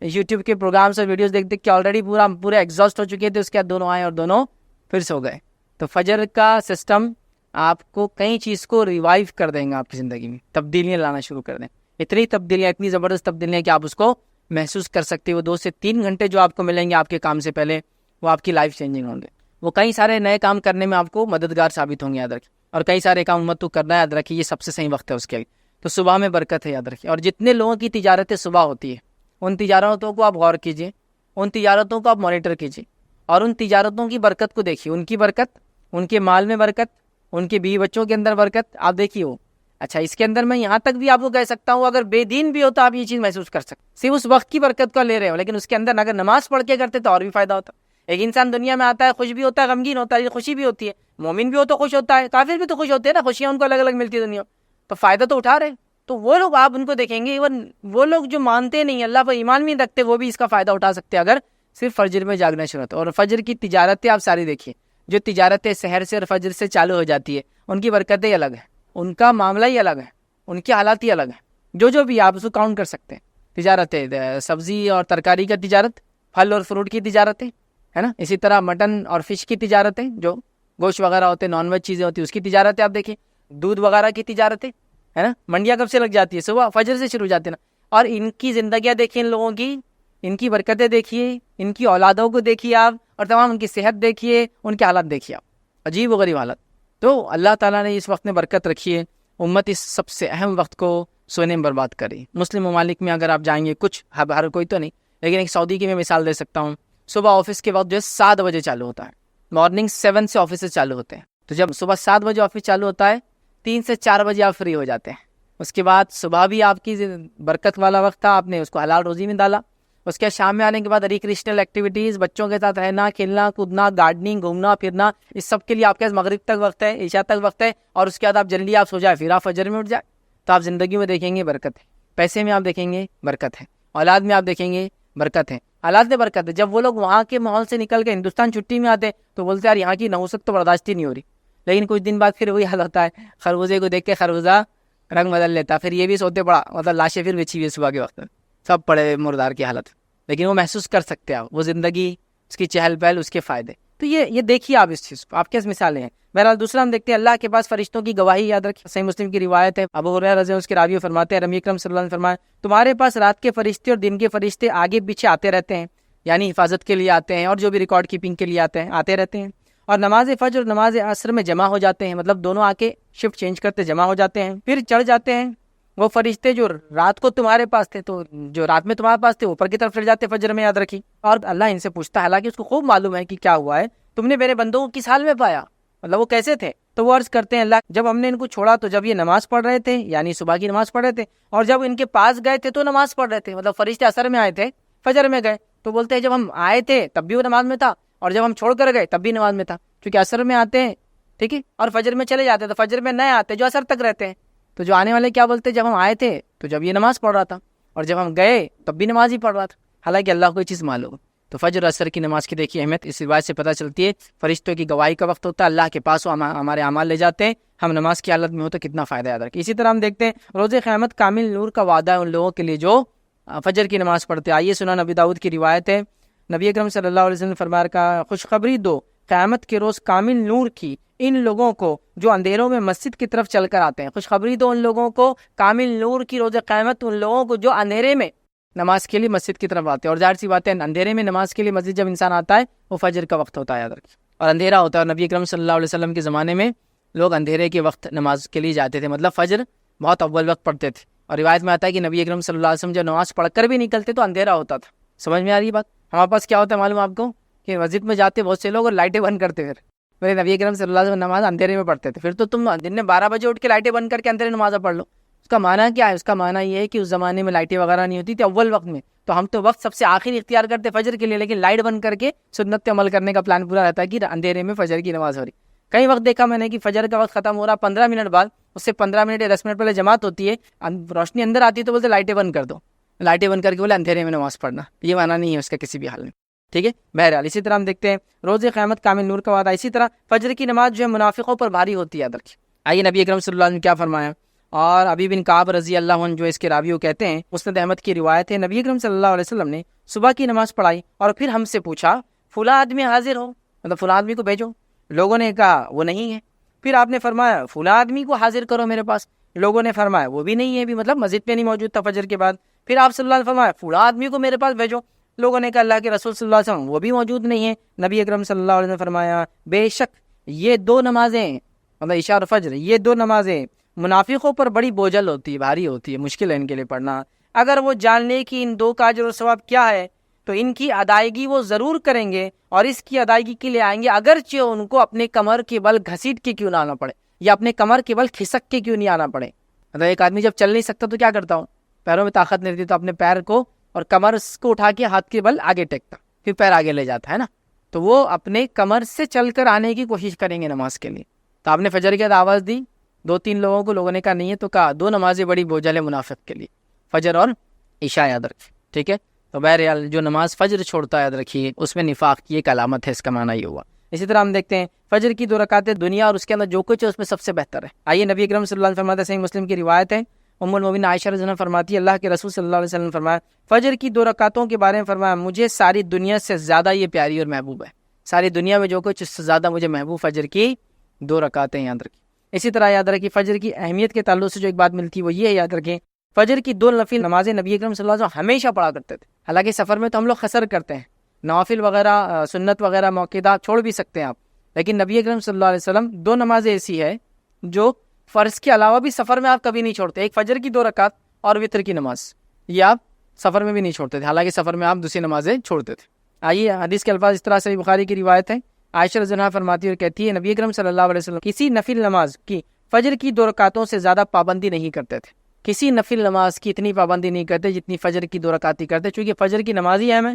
یوٹیوب کے پروگرامس اور ویڈیوز دیکھ دیکھ کے آلریڈی پورے ایگزاسٹ ہو چکے تھے، اس کے بعد دونوں آئے اور دونوں پھر سو گئے۔ تو فجر کا سسٹم آپ کو کئی چیز کو ریوائیو کر دیں گا، آپ کی زندگی میں تبدیلیاں لانا شروع کر دیں، اتنی تبدیلیاں، اتنی زبردست تبدیلیاں کہ آپ اس کو محسوس کر سکتے ہو۔ 2 سے 3 گھنٹے جو آپ کو ملیں گے آپ کے کام سے پہلے، وہ آپ کی لائف چینجنگ ہوں گے، وہ کئی سارے نئے کام کرنے میں آپ کو مددگار ثابت ہوں گے، یاد رکھیں، اور کئی سارے کام امت کو کرنا ہے، یاد رکھیے یہ سب سے صحیح وقت ہے اس کے لیے، تو صبح میں برکت ہے، یاد رکھیے۔ اور جتنے لوگوں کی تجارتیں صبح ہوتی ہے، ان تجارتوں کو آپ غور کیجیے، ان تجارتوں کو آپ مانیٹر کیجیے، اور ان تجارتوں کی برکت کو دیکھیے، ان کی برکت، ان کے مال میں برکت، ان کے بیوی بچوں کے اندر برکت، آپ دیکھیے وہ اچھا، اس کے اندر میں یہاں تک بھی آپ کو کہہ سکتا ہوں، اگر بے دین بھی ہو تو آپ یہ چیز محسوس کر سکتے، صرف اس وقت کی برکت کو لے رہے ہو، لیکن اس کے اندر اگر نماز پڑھ کے کرتے تو اور بھی فائدہ ہوتا۔ ایک انسان دنیا میں آتا ہے، خوش بھی ہوتا ہے، غمگین ہوتا ہے، خوشی بھی ہوتی ہے، مومن بھی ہو تو خوش ہوتا ہے، کافر بھی تو خوش ہوتے ہیں نا، خوشیاں ان کو الگ الگ ملتی ہے دنیا، تو فائدہ تو اٹھا رہے، تو وہ لوگ آپ ان کو دیکھیں گے، ایون وہ لوگ جو مانتے نہیں اللہ پر ایمان بھی نہیں رکھتے، وہ بھی اس کا فائدہ اٹھا سکتے اگر صرف فجر میں جاگنا شروع ہوتا ہے۔ اور فجر کی تجارتیں آپ ساری دیکھیے، جو تجارتیں سحر سے اور فجر سے چالو ہو جاتی ہے، ان کی برکتیں الگ ہیں، ان کا معاملہ ہی الگ ہے، ان کے حالات ہی الگ ہیں، جو بھی آپ اس کو کاؤنٹ کر سکتے ہیں، تجارتیں، سبزی اور ترکاری کا تجارت، پھل اور فروٹ کی تجارتیں، ہے نا، اسی طرح مٹن اور فش کی تجارتیں، جو گوشت وغیرہ ہوتے ہیں، نان ویج چیزیں ہوتی ہیں، اس کی تجارتیں آپ دیکھیں، دودھ وغیرہ کی تجارتیں، ہے نا، منڈیاں کب سے لگ جاتی ہے؟ صبح فجر سے شروع ہو جاتی ہے نا، اور ان کی زندگیاں دیکھیں، ان لوگوں کی، ان کی برکتیں دیکھیے، ان کی اولادوں کو دیکھیے آپ، اور تمام ان کی صحت دیکھیے، ان کے حالات دیکھیے آپ، عجیب و غریب حالت۔ تو اللہ تعالیٰ نے اس وقت میں برکت رکھی ہے، امت اس سب سے اہم وقت کو سونے میں برباد کری۔ مسلم ممالک میں اگر آپ جائیں گے، کچھ ہر کوئی تو نہیں، لیکن ایک سعودی کی میں مثال دے سکتا ہوں، صبح آفس کے وقت جو ہے 7 بجے چالو ہوتا ہے، مارننگ 7 سے آفس چالو ہوتے ہیں، تو جب صبح 7 بجے آفس چالو ہوتا ہے، 3 سے 4 بجے آپ فری ہو جاتے ہیں، اس کے بعد صبح بھی آپ کی برکت والا وقت تھا، آپ نے اس کو حلال روزی میں ڈالا، اس کے بعد شام میں آنے کے بعد ریکریشنل ایکٹیویٹیز، بچوں کے ساتھ رہنا، کھیلنا کودنا، گارڈننگ، گھومنا پھرنا، اس سب کے لیے آپ کے پاس مغرب تک وقت ہے، عشاء تک وقت ہے، اور اس کے بعد آپ جلدی آپ سو جائے، پھر آپ فجر میں اٹھ جائے، تو آپ زندگی میں دیکھیں گے برکت ہے، پیسے میں آپ دیکھیں گے برکت ہے، اولاد میں آپ دیکھیں گے برکت ہے، حالات میں برکت ہے۔ جب وہ لوگ وہاں کے ماحول سے نکل کے ہندوستان چھٹی میں آتے تو بولتے یار یہاں کی نحوست تو برداشت ہی نہیں ہو رہی، لیکن کچھ دن بعد پھر وہی حال ہوتا ہے، خربوزے کو دیکھ کے خربوزہ رنگ بدل لیتا، پھر یہ بھی سوتے پڑا، مطلب لاشیں پھر بچھی ہوئی صبح کے وقت سب پڑے مردار کی حالت، لیکن وہ محسوس کر سکتے آپ وہ زندگی، اس کی چہل پہل، اس کے فائدے۔ تو یہ دیکھیے آپ اس چیز کو، آپ کیسے مثالیں ہیں۔ بہرحال دوسرا ہم دیکھتے ہیں اللہ کے پاس فرشتوں کی گواہی، یاد رکھیں، صحیح مسلم کی روایت ہے، ابو ہریرہ رضی اللہ عنہ اس کے راوی فرماتے ہیں، نبی اکرم صلی اللہ علیہ وسلم فرمایا، تمہارے پاس رات کے فرشتے اور دن کے فرشتے آگے پیچھے آتے رہتے ہیں، یعنی حفاظت کے لیے آتے ہیں، اور جو بھی ریکارڈ کیپنگ کے لیے آتے رہتے ہیں، اور نماز فجر اور نماز عصر میں جمع ہو جاتے ہیں، مطلب دونوں آ کے شفٹ چینج کرتے جمع ہو جاتے ہیں، پھر چڑھ جاتے ہیں۔ وہ فرشتے جو رات کو تمہارے پاس تھے، تو جو رات میں تمہارے پاس تھے اوپر کی طرف چڑھ جاتے فجر میں، یاد رکھی، اور اللہ ان سے پوچھتا ہے، حالانکہ اس کو خوب معلوم ہے کہ کیا ہوا ہے، تم نے میرے بندوں کو کس حال میں پایا، مطلب وہ کیسے تھے، تو وہ عرض کرتے ہیں اللہ جب ہم نے ان کو چھوڑا تو جب یہ نماز پڑھ رہے تھے، یعنی صبح کی نماز پڑھ رہے تھے، اور جب ان کے پاس گئے تھے تو نماز پڑھ رہے تھے، مطلب فرشتے عصر میں آئے تھے، فجر میں گئے، تو بولتے ہیں جب ہم آئے تھے تب بھی وہ نماز میں تھا، اور جب ہم چھوڑ کر گئے تب بھی نماز میں تھا، کیونکہ عصر میں آتے ہیں، ٹھیک ہے، اور فجر میں چلے جاتے ہیں، تو فجر میں نئے آتے جو عصر تک رہتے ہیں، تو جو آنے والے کیا بولتے ہیں، جب ہم آئے تھے تو جب یہ نماز پڑھ رہا تھا، اور جب ہم گئے تب بھی نماز ہی پڑھ رہا تھا، حالانکہ اللہ کو یہ چیز معلوم۔ تو فجر عصر کی نماز کی دیکھیے اہمیت اس روایت سے پتہ چلتی ہے، فرشتوں کی گواہی کا وقت ہوتا ہے، اللہ کے پاس ہمارے اعمال لے جاتے ہیں، ہم نماز کی حالت میں ہو تو کتنا فائدہ یاد رکھیں۔ اسی طرح ہم دیکھتے ہیں روز قیامت کامل نور کا وعدہ ہے ان لوگوں کے لیے جو فجر کی نماز پڑھتے ہیں۔ آئیے سنن ابی داؤد کی روایت ہے، نبی اکرم صلی اللہ علیہ وسلم نے فرمایا کا خوشخبری دو قیامت کے روز کامل نور کی ان لوگوں کو جو اندھیروں میں مسجد کی طرف چل کر آتے ہیں. خوشخبری دو ان لوگوں کو کامل نور کی روز قیامت ان لوگوں کو جو اندھیرے میں نماز کے لیے مسجد کی طرف آتے ہیں. اور ظاہر سی بات ہے اندھیرے میں نماز کے لیے مسجد جب انسان آتا ہے وہ فجر کا وقت ہوتا ہے یاد رکھیے, اور اندھیرا ہوتا ہے. اور نبی اکرم صلی اللہ علیہ وسلم کے زمانے میں لوگ اندھیرے کے وقت نماز کے لیے جاتے تھے, مطلب فجر بہت اول وقت پڑھتے تھے. اور روایت میں آتا ہے کہ نبی اکرم صلی اللہ علیہ وسلم جب نماز پڑھ کر بھی نکلتے تو اندھیرا ہوتا تھا. سمجھ میں آ رہی بات؟ ہمارے پاس کیا ہوتا ہے معلوم آپ کو کہ مسجد میں جاتے بہت سے لوگ اور لائٹیں بند کرتے, پھر میرے نبی اکرم صلی اللہ علیہ وسلم نماز اندھیرے میں پڑھتے تھے. پھر تو تم دن میں 12 بجے اٹھ کے لائٹیں بند کر کے اندھیرے نماز پڑھ لو. اس کا معنی کیا ہے؟ اس کا معنی یہ ہے کہ اس زمانے میں لائٹیں وغیرہ نہیں ہوتی تھی اول وقت میں, تو ہم تو وقت سب سے آخر اختیار کرتے فجر کے لیے, لیکن لائٹ بند کر کے سنت پہ عمل کرنے کا پلان پورا رہتا ہے کہ اندھیرے میں فجر کی نماز ہو رہی. کئی وقت دیکھا میں نے کہ فجر کا وقت ختم ہو رہا 15 منٹ بعد, اس سے 15 منٹ یا 10 منٹ پہلے جماعت ہوتی ہے, روشنی اندر آتی ہے تو بولتے لائٹیں بند کر دو, لائٹیں بند کر کے بولے اندھیرے میں نماز پڑھنا. یہ معنی نہیں ہے اس کا کسی بھی حال میں, ٹھیک ہے. بہرحال اسی طرح ہم دیکھتے ہیں روز قیامت کامل نور کا وعدہ. اسی طرح فجر کی نماز جو ہے منافقوں پر بھاری ہوتی ہے یاد رکھیے. آئیے نبی اکرم صلی اللہ علیہ وسلم نے کیا فرمایا, اور ابی بن کعب رضی اللہ عنہ جو اس کے راوی کہتے ہیں, مسند احمد کی روایت ہے, نبی اکرم صلی اللہ علیہ وسلم نے صبح کی نماز پڑھائی اور پھر ہم سے پوچھا فلاں آدمی حاضر ہو, مطلب فلاں آدمی کو بھیجو. لوگوں نے کہا وہ نہیں ہے. پھر آپ نے فرمایا فلاں آدمی کو حاضر کرو میرے پاس. لوگوں نے فرمایا وہ بھی نہیں ہے, بھی مطلب مسجد پہ نہیں موجود تھا فجر کے بعد. پھر آپ صلی اللہ علیہ وسلم نے فرمایا فلاں آدمی کو میرے پاس بھیجو. لوگوں نے کہا اللہ کے رسول صلی اللہ علیہ وسلم وہ بھی موجود نہیں ہے. نبی اکرم صلی اللہ علیہ وسلم نے فرمایا بے شک یہ دو نمازیں, مطلب عشاء اور فجر, یہ دو نمازیں منافقوں پر بڑی بوجھل ہوتی ہے, بھاری ہوتی ہے, مشکل ہے ان کے لیے پڑھنا. اگر وہ جان لے کہ ان دو کا اجر و ثواب کیا ہے تو ان کی ادائیگی وہ ضرور کریں گے, اور اس کی ادائیگی کے لیے آئیں گے اگرچہ ان کو اپنے کمر کے بل گھسیٹ کے کیوں نہ آنا پڑے, یا اپنے کمر کے بل کھسک کے کیوں نہیں آنا پڑے. مطلب ایک آدمی جب چل نہیں سکتا تو کیا کرتا ہوں, پیروں میں طاقت نہیں رہتی تو اپنے پیر کو اور کمر کو اٹھا کے ہاتھ کے بل آگے ٹیکتا, پھر پیر آگے لے جاتا ہے نا. تو وہ اپنے کمر سے چل کر آنے کی کوشش کریں گے نماز کے لیے. تو آپ نے فجر کے بعد آواز دی 2-3 لوگوں کو, لوگوں نے کہا نہیں ہے, تو کہا دو نمازیں بڑی بوجھل ہے منافق کے لیے, فجر اور عشاء یاد رکھیے, ٹھیک ہے. تو بہرحال جو نماز فجر چھوڑتا ہے یاد رکھیے اس میں نفاق کی ایک علامت ہے, اس کا معنی یہ ہوا. اسی طرح ہم دیکھتے ہیں فجر کی 2 رکعتیں دنیا اور اس کے اندر جو کچھ ہے اس میں سب سے بہتر ہے. آئیے نبی اکرم صلی اللہ علیہ وسلم فرماتے ہیں, صحیح مسلم کی روایت ہے, ام المومنین عائشہ رضی اللہ عنہا فرماتی ہے اللہ کے رسول صلی اللہ علیہ وسلم نے فرمایا فجر کی 2 رکعتوں کے بارے میں فرمایا مجھے ساری دنیا سے زیادہ یہ پیاری اور محبوب ہے. ساری دنیا میں جو کچھ اس سے زیادہ مجھے محبوب فجر کی 2 رکعتیں یاد رکھیں. اسی طرح یاد رکھیں فجر کی اہمیت کے تعلق سے جو ایک بات ملتی ہے وہ یہ ہے, یاد رکھیں فجر کی 2 نفل نمازیں نبی اکرم صلی اللہ علیہ وسلم ہمیشہ پڑھا کرتے تھے. حالانکہ سفر میں تو ہم لوگ قصر کرتے ہیں, نوافل وغیرہ سنت وغیرہ موقعات چھوڑ بھی سکتے ہیں آپ, لیکن نبی اکرم صلی اللہ علیہ وسلم 2 نمازیں ایسی ہے جو فرض کے علاوہ بھی سفر میں آپ کبھی نہیں چھوڑتے. ایک فجر کی 2 رکعت اور وتر کی نماز, یہ آپ سفر میں بھی نہیں چھوڑتے تھے, حالانکہ سفر میں آپ دوسری نمازیں چھوڑتے تھے. آئیے حدیث کے الفاظ اس طرح سے بخاری کی روایت ہے, عائشہ رضی اللہ عنہا فرماتی ہے اور کہتی ہے نبی اکرم صلی اللہ علیہ وسلم کسی نفل نماز کی فجر کی 2 رکعتوں سے زیادہ پابندی نہیں کرتے تھے. کسی نفل نماز کی اتنی پابندی نہیں کرتے جتنی فجر کی 2 رکعت ہی کرتے, چونکہ فجر کی نماز ہی اہم ہے,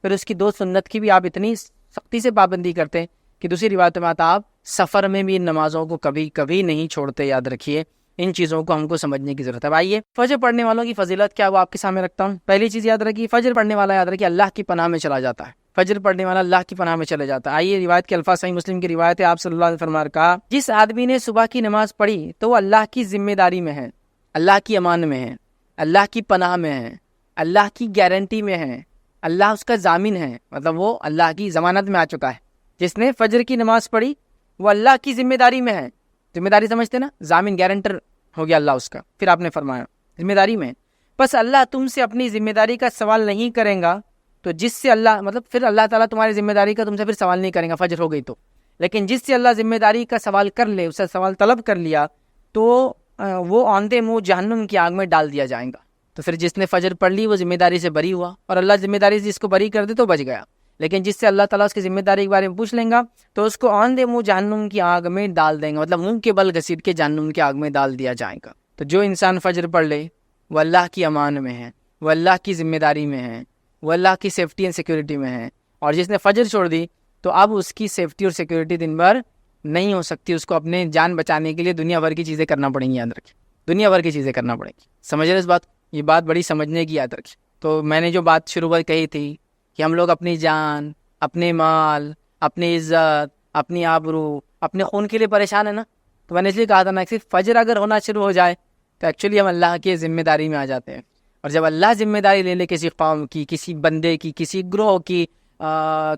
پھر اس کی 2 سنت کی بھی آپ اتنی سختی سے پابندی کرتے ہیں کہ دوسری روایت میں آتا آپ سفر میں بھی ان نمازوں کو کبھی کبھی نہیں چھوڑتے. یاد رکھیے ان چیزوں کو ہم کو سمجھنے کی ضرورت ہے. آئیے فجر پڑھنے والوں کی فضیلت کیا وہ آپ کے سامنے رکھتا ہوں. پہلی چیز یاد رکھیے فجر پڑھنے والا یاد رکھیے اللہ کی پناہ میں چلا جاتا ہے. فجر پڑھنے والا اللہ کی پناہ میں چلے جاتا ہے. آئیے روایت کے الفاظ, صحیح مسلم کی روایت ہے, آپ صلی اللہ علیہ وسلم نے کہا جس آدمی نے صبح کی نماز پڑھی تو وہ اللہ کی ذمہ داری میں ہے, اللہ کی امان میں ہے, اللہ کی پناہ میں ہے, اللہ کی گارنٹی میں ہے, اللہ اس کا ضامن ہے, مطلب وہ اللہ کی ضمانت میں آ چکا ہے. جس نے فجر کی نماز پڑھی وہ اللہ کی ذمہ داری میں ہے. ذمہ داری سمجھتے نا, ضامن گارنٹر ہو گیا اللہ اس کا. پھر آپ نے فرمایا ذمہ داری میں, بس اللہ تم سے اپنی ذمہ داری کا سوال نہیں کریں گا, تو جس سے اللہ مطلب پھر اللہ تعالیٰ تمہاری ذمہ داری کا تم سے پھر سوال نہیں کریں گا فجر ہو گئی تو, لیکن جس سے اللہ ذمہ داری کا سوال کر لے, اسے سوال طلب کر لیا تو وہ آندھے منہ جہنم کی آگ میں ڈال دیا جائے گا. تو پھر جس نے فجر پڑھ لی وہ ذمہ داری سے بری ہوا, اور اللہ ذمہ داری سے جس کو بری کر دے تو بچ گیا. لیکن جس سے اللہ تعالیٰ اس کی ذمہ داری کے بارے میں پوچھ لیں گا تو اس کو آندھے منہ جہنم کی آگ میں ڈال دیں گے, مطلب منہ کے بل گھسیٹ کے جہنم کی آگ میں ڈال دیا جائے گا. تو جو انسان فجر پڑھ لے وہ اللہ کی امان میں ہے, وہ اللہ کی ذمہ داری میں ہے, وہ اللہ کی سیفٹی اینڈ سیکیورٹی میں ہے. اور جس نے فجر چھوڑ دی تو اب اس کی سیفٹی اور سیکیورٹی دن بھر نہیں ہو سکتی. اس کو اپنے جان بچانے کے لیے دنیا بھر کی چیزیں کرنا پڑیں گی. یاد رکھیں دنیا بھر کی چیزیں کرنا پڑیں گی. سمجھ رہے اس بات, یہ بات بڑی سمجھنے کی. یاد رکھیں. تو میں نے جو بات شروع میں کہی تھی کہ ہم لوگ اپنی جان, اپنے مال, اپنی عزت, اپنی آبرو, اپنے خون کے لیے پریشان ہے نا, تو میں نے اس لیے کہا تھا نا صرف فجر اگر ہونا شروع ہو جائے تو ایکچولی ہم اللہ کی ذمہ داری میں آ جاتے ہیں. اور جب اللہ ذمہ داری لے لے کسی قوم کی, کسی بندے کی, کسی گروہ کی,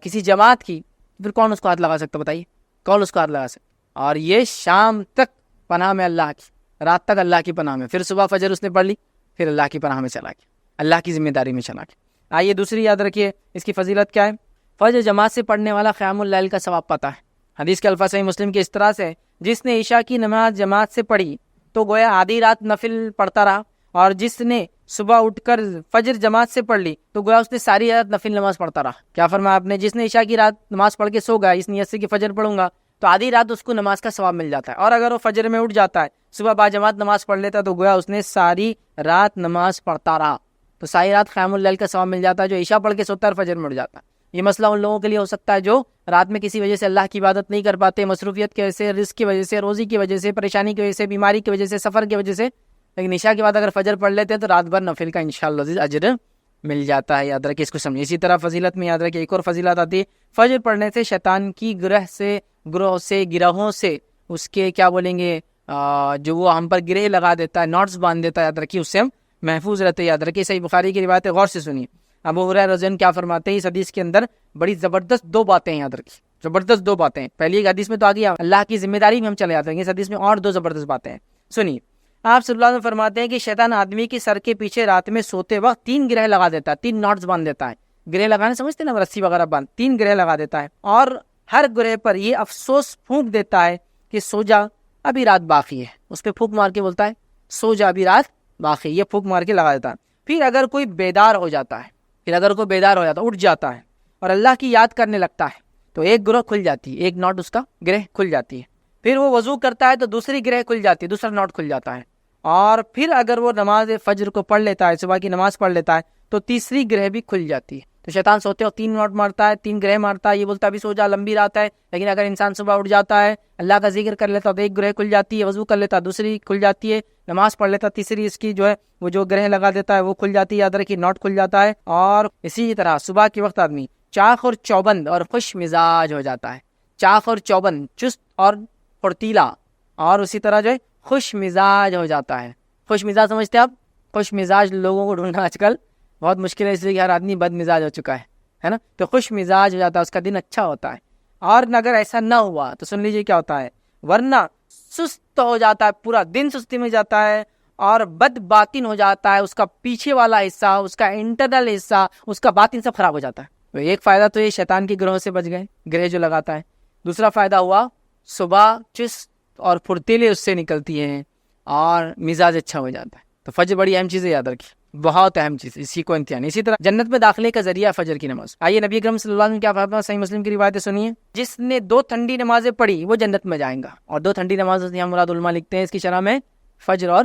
کسی جماعت کی، پھر کون اس کو ہاتھ لگا سکتا؟ بتائیے کون اس کو ہاتھ لگا سکتا؟ اور یہ شام تک پناہ میں اللہ کی، رات تک اللہ کی پناہ میں، پھر صبح فجر اس نے پڑھ لی، پھر اللہ کی پناہ میں چلا گیا، اللہ کی ذمہ داری میں چلا گیا۔ آئیے دوسری یاد رکھیے اس کی فضیلت کیا ہے۔ فجر جماعت سے پڑھنے والا قیام اللیل کا ثواب پاتا ہے۔ حدیث کے الفاظ صحیح مسلم کے اس طرح سے، جس نے عشاء کی نماز جماعت سے پڑھی تو گویا آدھی رات نفل پڑھتا رہا، اور جس نے صبح اٹھ کر فجر جماعت سے پڑھ لی تو گویا اس نے ساری رات نفل نماز پڑھتا رہا۔ کیا فرمایا آپ نے؟ جس نے عشاء کی رات نماز پڑھ کے سو گیا اس نیت سے کہ فجر پڑھوں گا، تو آدھی رات اس کو نماز کا ثواب مل جاتا ہے، اور اگر وہ فجر میں اٹھ جاتا ہے، صبح با جماعت نماز پڑھ لیتا ہے، تو گویا اس نے ساری رات نماز پڑھتا رہا، تو ساری رات قیام اللیل کا ثواب مل جاتا ہے۔ جو عشاء پڑھ کے سوتا ہے اور فجر میں اٹھ جاتا ہے، یہ مسئلہ ان لوگوں کے لیے ہو سکتا ہے جو رات میں کسی وجہ سے اللہ کی عبادت نہیں کر پاتے، مصروفیت کی وجہ سے، رزق کی وجہ سے، روزی کی وجہ سے، پریشانی کی وجہ سے، بیماری کی وجہ سے، سفر کی وجہ سے، لیکن عشاء کے بعد اگر فجر پڑھ لیتے ہیں تو رات بھر نفل کا انشاءاللہ عزیز اجر مل جاتا ہے۔ یاد رکھیں، اس کو سمجھیں۔ اسی طرح فضیلت میں یاد رکھیں ایک اور فضیلت آتی ہے، فجر پڑھنے سے شیطان کی گروہوں سے اس کے کیا بولیں گے جو وہ ہم پر گرہ لگا دیتا ہے، نوٹس باندھ دیتا ہے، یاد رکھیے اس سے ہم محفوظ رہتے ہیں۔ یاد رکھیے صحیح بخاری کی روایت ہے، غور سے سنیے۔ ابو ہریرہ رضی اللہ عنہ کیا فرماتے ہیں؟ اس حدیث کے اندر بڑی زبردست دو باتیں ہیں، یاد رکھیے، زبردست دو باتیں۔ پہلی ایک حدیث میں تو آ گیا اللہ کی ذمہ داری میں ہم چلے جاتے ہیں، اس حدیث میں اور دو زبردست باتیں ہیں، سنیے۔ آپ صلی اللہ علیہ وسلم فرماتے ہیں کہ شیطان آدمی کی سر کے پیچھے رات میں سوتے وقت 3 گرہ لگا دیتا ہے، 3 ناٹس باندھ دیتا ہے۔ گرہ لگانے سمجھتے ہیں نا، رسی وغیرہ باندھ، 3 گرہ لگا دیتا ہے، اور ہر گرہ پر یہ افسوس پھونک دیتا ہے کہ سو جا ابھی رات باقی ہے۔ اس پہ پھونک مار کے بولتا ہے سو جا ابھی رات باقی، یہ پھونک مار کے لگا دیتا ہے۔ پھر اگر کوئی بیدار ہو جاتا ہے، اٹھ جاتا ہے اور اللہ کی یاد کرنے لگتا ہے، تو ایک گرہ کھل جاتی ہے، ایک ناٹ اس کا گرہ کھل جاتی ہے۔ پھر وہ وضو کرتا ہے تو دوسری گرہ کھل جاتی ہے، دوسرا ناٹ کھل جاتا ہے۔ اور پھر اگر وہ نماز فجر کو پڑھ لیتا ہے، صبح کی نماز پڑھ لیتا ہے، تو تیسری گرہ بھی کھل جاتی ہے۔ تو شیطان سوتے ہو 3 ناٹ مارتا ہے، 3 گرہ مارتا ہے، یہ بولتا ہے ابھی سو جا لمبی رات ہے، لیکن اگر انسان صبح اٹھ جاتا ہے، اللہ کا ذکر کر لیتا ہے تو ایک گرہ کھل جاتی ہے، وضو کر لیتا ہے دوسری کھل جاتی ہے، نماز پڑھ لیتا تیسری اس کی جو ہے وہ جو گرہ لگا دیتا ہے وہ کھل جاتی ہے، یاد رکھیے ناٹ کھل جاتا ہے۔ اور اسی طرح صبح کے وقت آدمی چاق اور چوبند اور خوش مزاج ہو جاتا ہے، چاق اور چوبند، چست اور پھرتیلا، اور اسی طرح جو ہے خوش مزاج ہو جاتا ہے۔ خوش مزاج سمجھتے ہیں آپ؟ خوش مزاج لوگوں کو ڈھونڈنا آج کل بہت مشکل ہے، اس لیے کہ ہر آدمی بد مزاج ہو چکا ہے نا، تو خوش مزاج ہو جاتا ہے، اس کا دن اچھا ہوتا ہے۔ اور اگر ایسا نہ ہوا تو سن لیجیے کیا ہوتا ہے، ورنہ سست ہو جاتا ہے، پورا دن سستی میں جاتا ہے، اور بد باطن ہو جاتا ہے، اس کا پیچھے والا حصہ، اس کا انٹرنل حصہ، اس کا باطن سب خراب ہو جاتا ہے۔ تو ایک فائدہ تو یہ شیطان کی گروہ سے بچ گئے، گرہ جو لگاتا ہے۔ دوسرا فائدہ ہوا صبح چست اور پھرتیلے اس سے نکلتی ہیں اور مزاج اچھا ہو جاتا ہے۔ تو فجر بڑی اہم چیز ہے، یاد رکھیے، بہت اہم چیز، اسی کو امتحان۔ اسی طرح جنت میں داخلے کا ذریعہ فجر کی نماز۔ آئیے نبی اکرم صلی اللہ علیہ وسلم کیا فرماتے ہیں، صحیح مسلم کی روایت سنیے، جس نے 2 ٹھنڈی نمازیں پڑھی وہ جنت میں جائیں گا۔ اور 2 ٹھنڈی نمازیں یہاں مراد علماء لکھتے ہیں اس کی شرح میں فجر اور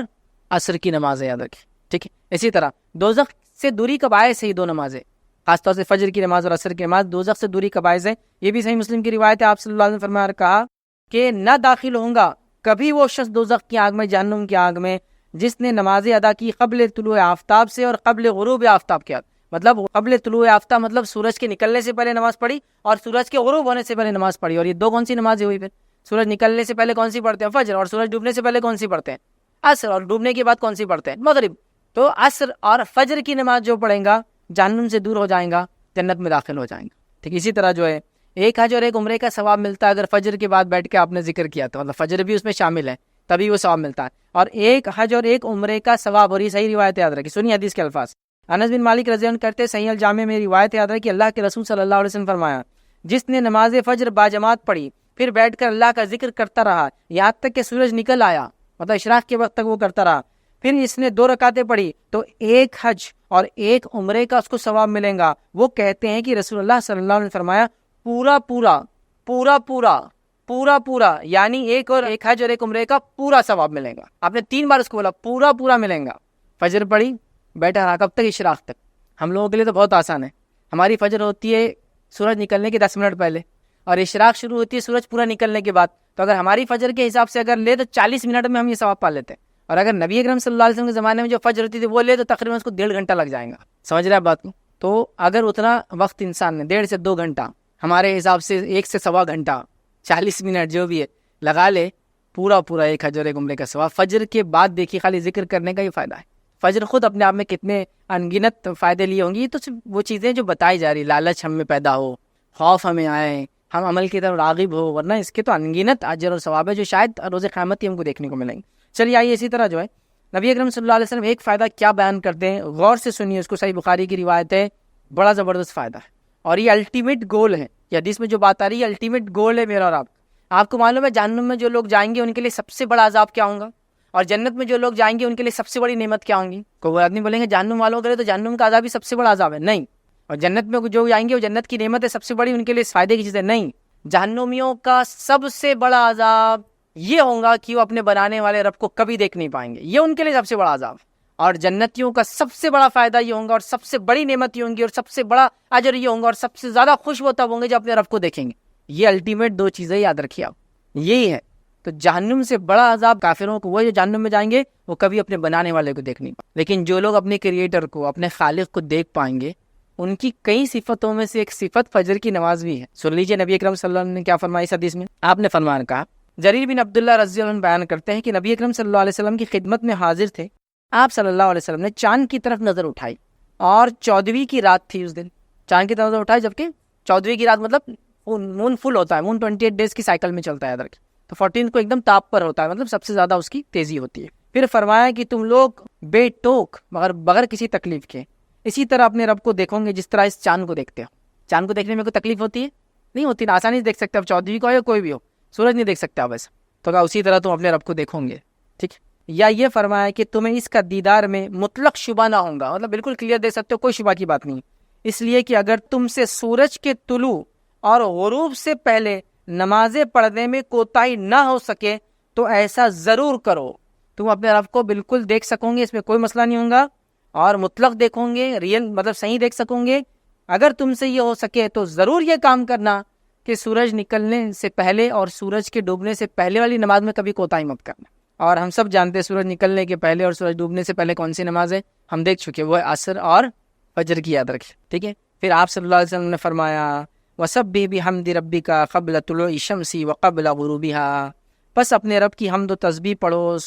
عصر کی نمازیں، یاد رکھیں، ٹھیک ہے۔ اسی طرح دوزخ سے دوری کا باعث ہے یہ 2 نمازیں، خاص طور سے فجر کی نماز اور عصر کی نماز دوزخ سے دوری کا باعث ہے۔ یہ بھی صحیح مسلم کی روایت ہے، آپ صلی اللہ علیہ وسلم فرمایا کہا کہ نہ داخل ہوں گا کبھی وہ شخص دوزخ کی آگ میں، جہنم کی آگ میں، جس نے نمازیں ادا کی قبل طلوع آفتاب سے اور قبل غروب آفتاب کے، مطلب قبل طلوع آفتاب مطلب سورج کے نکلنے سے پہلے نماز پڑھی، اور سورج کے غروب ہونے سے پہلے نماز پڑھی۔ اور یہ 2 کون سی نمازیں ہوئی؟ پھر سورج نکلنے سے پہلے کون سی پڑھتے ہیں؟ فجر، اور سورج ڈوبنے سے پہلے کون سی پڑھتے ہیں؟ عصر، اور ڈوبنے کے بعد کون سی پڑھتے ہیں؟ مغرب۔ تو عصر اور فجر کی نماز جو پڑھیں گا جہنم سے دور ہو جائیں گا، جنت میں داخل ہو جائیں گا، ٹھیک۔ اسی طرح جو ہے ایک حج اور ایک عمرے کا ثواب ملتا ہے اگر فجر کے بعد بیٹھ کے آپ نے ذکر کیا تو، مطلب فجر بھی اس میں شامل ہے تبھی وہ ثواب ملتا ہے۔ اور ایک حج اور ایک عمرے کا ثواب، اور یہ صحیح روایت یاد رکھیں، سنیے حدیث کے الفاظ۔ انس بن مالک رضی اللہ عنہ کرتے صحیح الجامع میں روایت یاد رکھی، اللہ کے رسول صلی اللہ علیہ وسلم فرمایا، جس نے نماز فجر باجماعت پڑھی پھر بیٹھ کر اللہ کا ذکر کرتا رہا یہاں تک کہ سورج نکل آیا، مطلب اشراق کے وقت تک وہ کرتا رہا، پھر اس نے 2 رکعتیں پڑھی تو ایک حج اور ایک عمرے کا اس کو ثواب ملے گا۔ وہ کہتے ہیں کہ رسول اللہ صلی اللہ علیہ وسلم فرمایا پورا پورا پورا پورا پورا پورا، یعنی ایک حج اور ایک عمرے کا پورا ثواب ملے گا۔ آپ نے 3 بار اس کو بولا، پورا پورا ملے گا۔ فجر پڑھی، بیٹھا رہا، کب تک؟ اشراق تک۔ ہم لوگوں کے لیے تو بہت آسان ہے، ہماری فجر ہوتی ہے سورج نکلنے کے 10 منٹ پہلے، اور اشراق شروع ہوتی ہے سورج پورا نکلنے کے بعد۔ تو اگر ہماری فجر کے حساب سے اگر لے تو 40 منٹ میں ہم یہ ثواب پا لیتے ہیں، اور اگر نبی اکرم صلی اللہ علیہ وسلم کے زمانے میں جو فجر ہوتی تھی وہ لے تو تقریباً اس کو 1.5 گھنٹہ لگ جائے گا۔ سمجھ رہے ہیں بات کو؟ تو اگر اتنا وقت انسان نے 1.5 سے 2 گھنٹہ، ہمارے حساب سے 1 سے سوا گھنٹہ، 40 منٹ جو بھی ہے لگا لے، پورا ایک حج اور ایک عمرے کا ثواب۔ فجر کے بعد دیکھیے خالی ذکر کرنے کا ہی فائدہ ہے، فجر خود اپنے آپ میں کتنے انگنت فائدے لیے ہوں گی. تو وہ چیزیں جو بتائی جا رہی, لالچ ہم میں پیدا ہو, خوف ہمیں آئے, ہم عمل کی طرف راغب ہو, ورنہ اس کے تو انگنت اجر اور ثواب ہے جو شاید روز قیامت ہی ہم کو دیکھنے کو ملیں گے. چلیے آئیے اسی طرح جو ہے نبی اکرم صلی اللہ علیہ وسلم ایک فائدہ کیا بیان کرتے ہیں, غور سے سنیے اس کو. صحیح بخاری کی روایت ہے, بڑا زبردست فائدہ ہے اور یہ الٹیمیٹ گول ہے. یہ حدیث میں جو بات آ رہی ہے الٹیمیٹ گول ہے میرا اور آپ کو معلوم ہے جہنم میں جو لوگ جائیں گے ان کے لیے سب سے بڑا عذاب کیا ہوگا, اور جنت میں جو لوگ جائیں گے ان کے لیے سب سے بڑی نعمت کیا ہوں گی. کوئی آدمی بولیں گے جہنم والوں کے لیے تو جہنم کا عذاب ہی سب سے بڑا عذاب ہے, نہیں. اور جنت میں جو جائیں گے وہ جنت کی نعمت ہے سب سے بڑی, ان کے لیے فائدے کی چیز ہے, نہیں. جہنمیوں کا سب سے بڑا عذاب یہ ہوگا کہ وہ اپنے بنانے والے رب کو کبھی دیکھ نہیں پائیں گے, یہ ان کے لیے سب سے بڑا عذاب ہے. اور جنتیوں کا سب سے بڑا فائدہ یہ ہوگا اور سب سے بڑی نعمت یہ ہوں گی اور سب سے بڑا اجر یہ ہوگا اور سب سے زیادہ خوش وہ تب ہوں گے جو اپنے رب کو دیکھیں گے. یہ الٹیمیٹ دو چیزیں یاد رکھیے آپ, یہی ہے. تو جہنم سے بڑا عذاب کافروں کو, وہ جو جہنم میں جائیں گے وہ کبھی اپنے بنانے والے کو دیکھ نہیں پائیں, لیکن جو لوگ اپنے کریٹر کو, اپنے خالق کو دیکھ پائیں گے, ان کی کئی صفتوں میں سے ایک صفت فجر کی نماز بھی ہے. سن لیجیے نبی اکرم صلی اللہ علیہ وسلم نے کیا فرمایا اس حدیث میں. آپ نے فرمایا, کہا, جریر بن عبداللہ رضی اللہ عنہ بیان کرتے ہیں کہ نبی اکرم صلی اللہ علیہ وسلم کی خدمت میں حاضر تھے. آپ صلی اللہ علیہ وسلم نے چاند کی طرف نظر اٹھائی اور 14ویں کی رات تھی اس دن. چاند کی طرف نظر اٹھائی جبکہ 14ویں کی رات مطلب مون فل ہوتا ہے, مون 28 ڈیز کی سائیکل میں چلتا ہے ادھر, تو 14 کو ایک دم تاپ پر ہوتا ہے, مطلب سب سے زیادہ اس کی تیزی ہوتی ہے. پھر فرمایا کہ تم لوگ بے ٹوک بغیر کسی تکلیف کے اسی طرح اپنے رب کو دیکھو گے جس طرح اس چاند کو دیکھتے ہو. چاند کو دیکھنے میں کوئی تکلیف ہوتی ہے؟ نہیں ہوتی نا, آسانی سے دیکھ سکتے. اب 14ویں کو یا کوئی بھی ہو, سورج نہیں دیکھ سکتے آپ ایسا, تو کہا اسی طرح تم اپنے رب کو دیکھو گے. ٹھیک. یا یہ فرمایا کہ تمہیں اس کا دیدار میں مطلق شبہ نہ ہوگا, مطلب بالکل کلیئر دیکھ سکتے ہو, کوئی شبہ کی بات نہیں. اس لیے کہ اگر تم سے سورج کے طلوع اور غروب سے پہلے نمازیں پڑھنے میں کوتاہی نہ ہو سکے تو ایسا ضرور کرو. تم اپنے رب کو بالکل دیکھ سکو گے, اس میں کوئی مسئلہ نہیں ہوگا, اور مطلق دیکھو گے, ریئل مطلب صحیح دیکھ سکو گے. اگر تم سے یہ ہو سکے تو ضرور یہ کام کرنا کہ سورج نکلنے سے پہلے اور سورج کے ڈوبنے سے پہلے والی نماز میں کبھی کوتاہی مت کرنا. اور ہم سب جانتے ہیں سورج نکلنے کے پہلے اور سورج ڈوبنے سے پہلے کون سی نماز ہے, ہم دیکھ چکے, وہ ہے عصر اور فجر کی, یاد رکھیں. ٹھیک ہے. پھر آپ صلی اللہ علیہ وسلم نے فرمایا وَسَبِّحْ بِحَمْدِ رَبِّكَ قَبْلَ طُلُوعِ الشَّمْسِ وَقَبْلَ غُرُوبِهَا, بس اپنے رب کی حمد و تسبیح پڑھو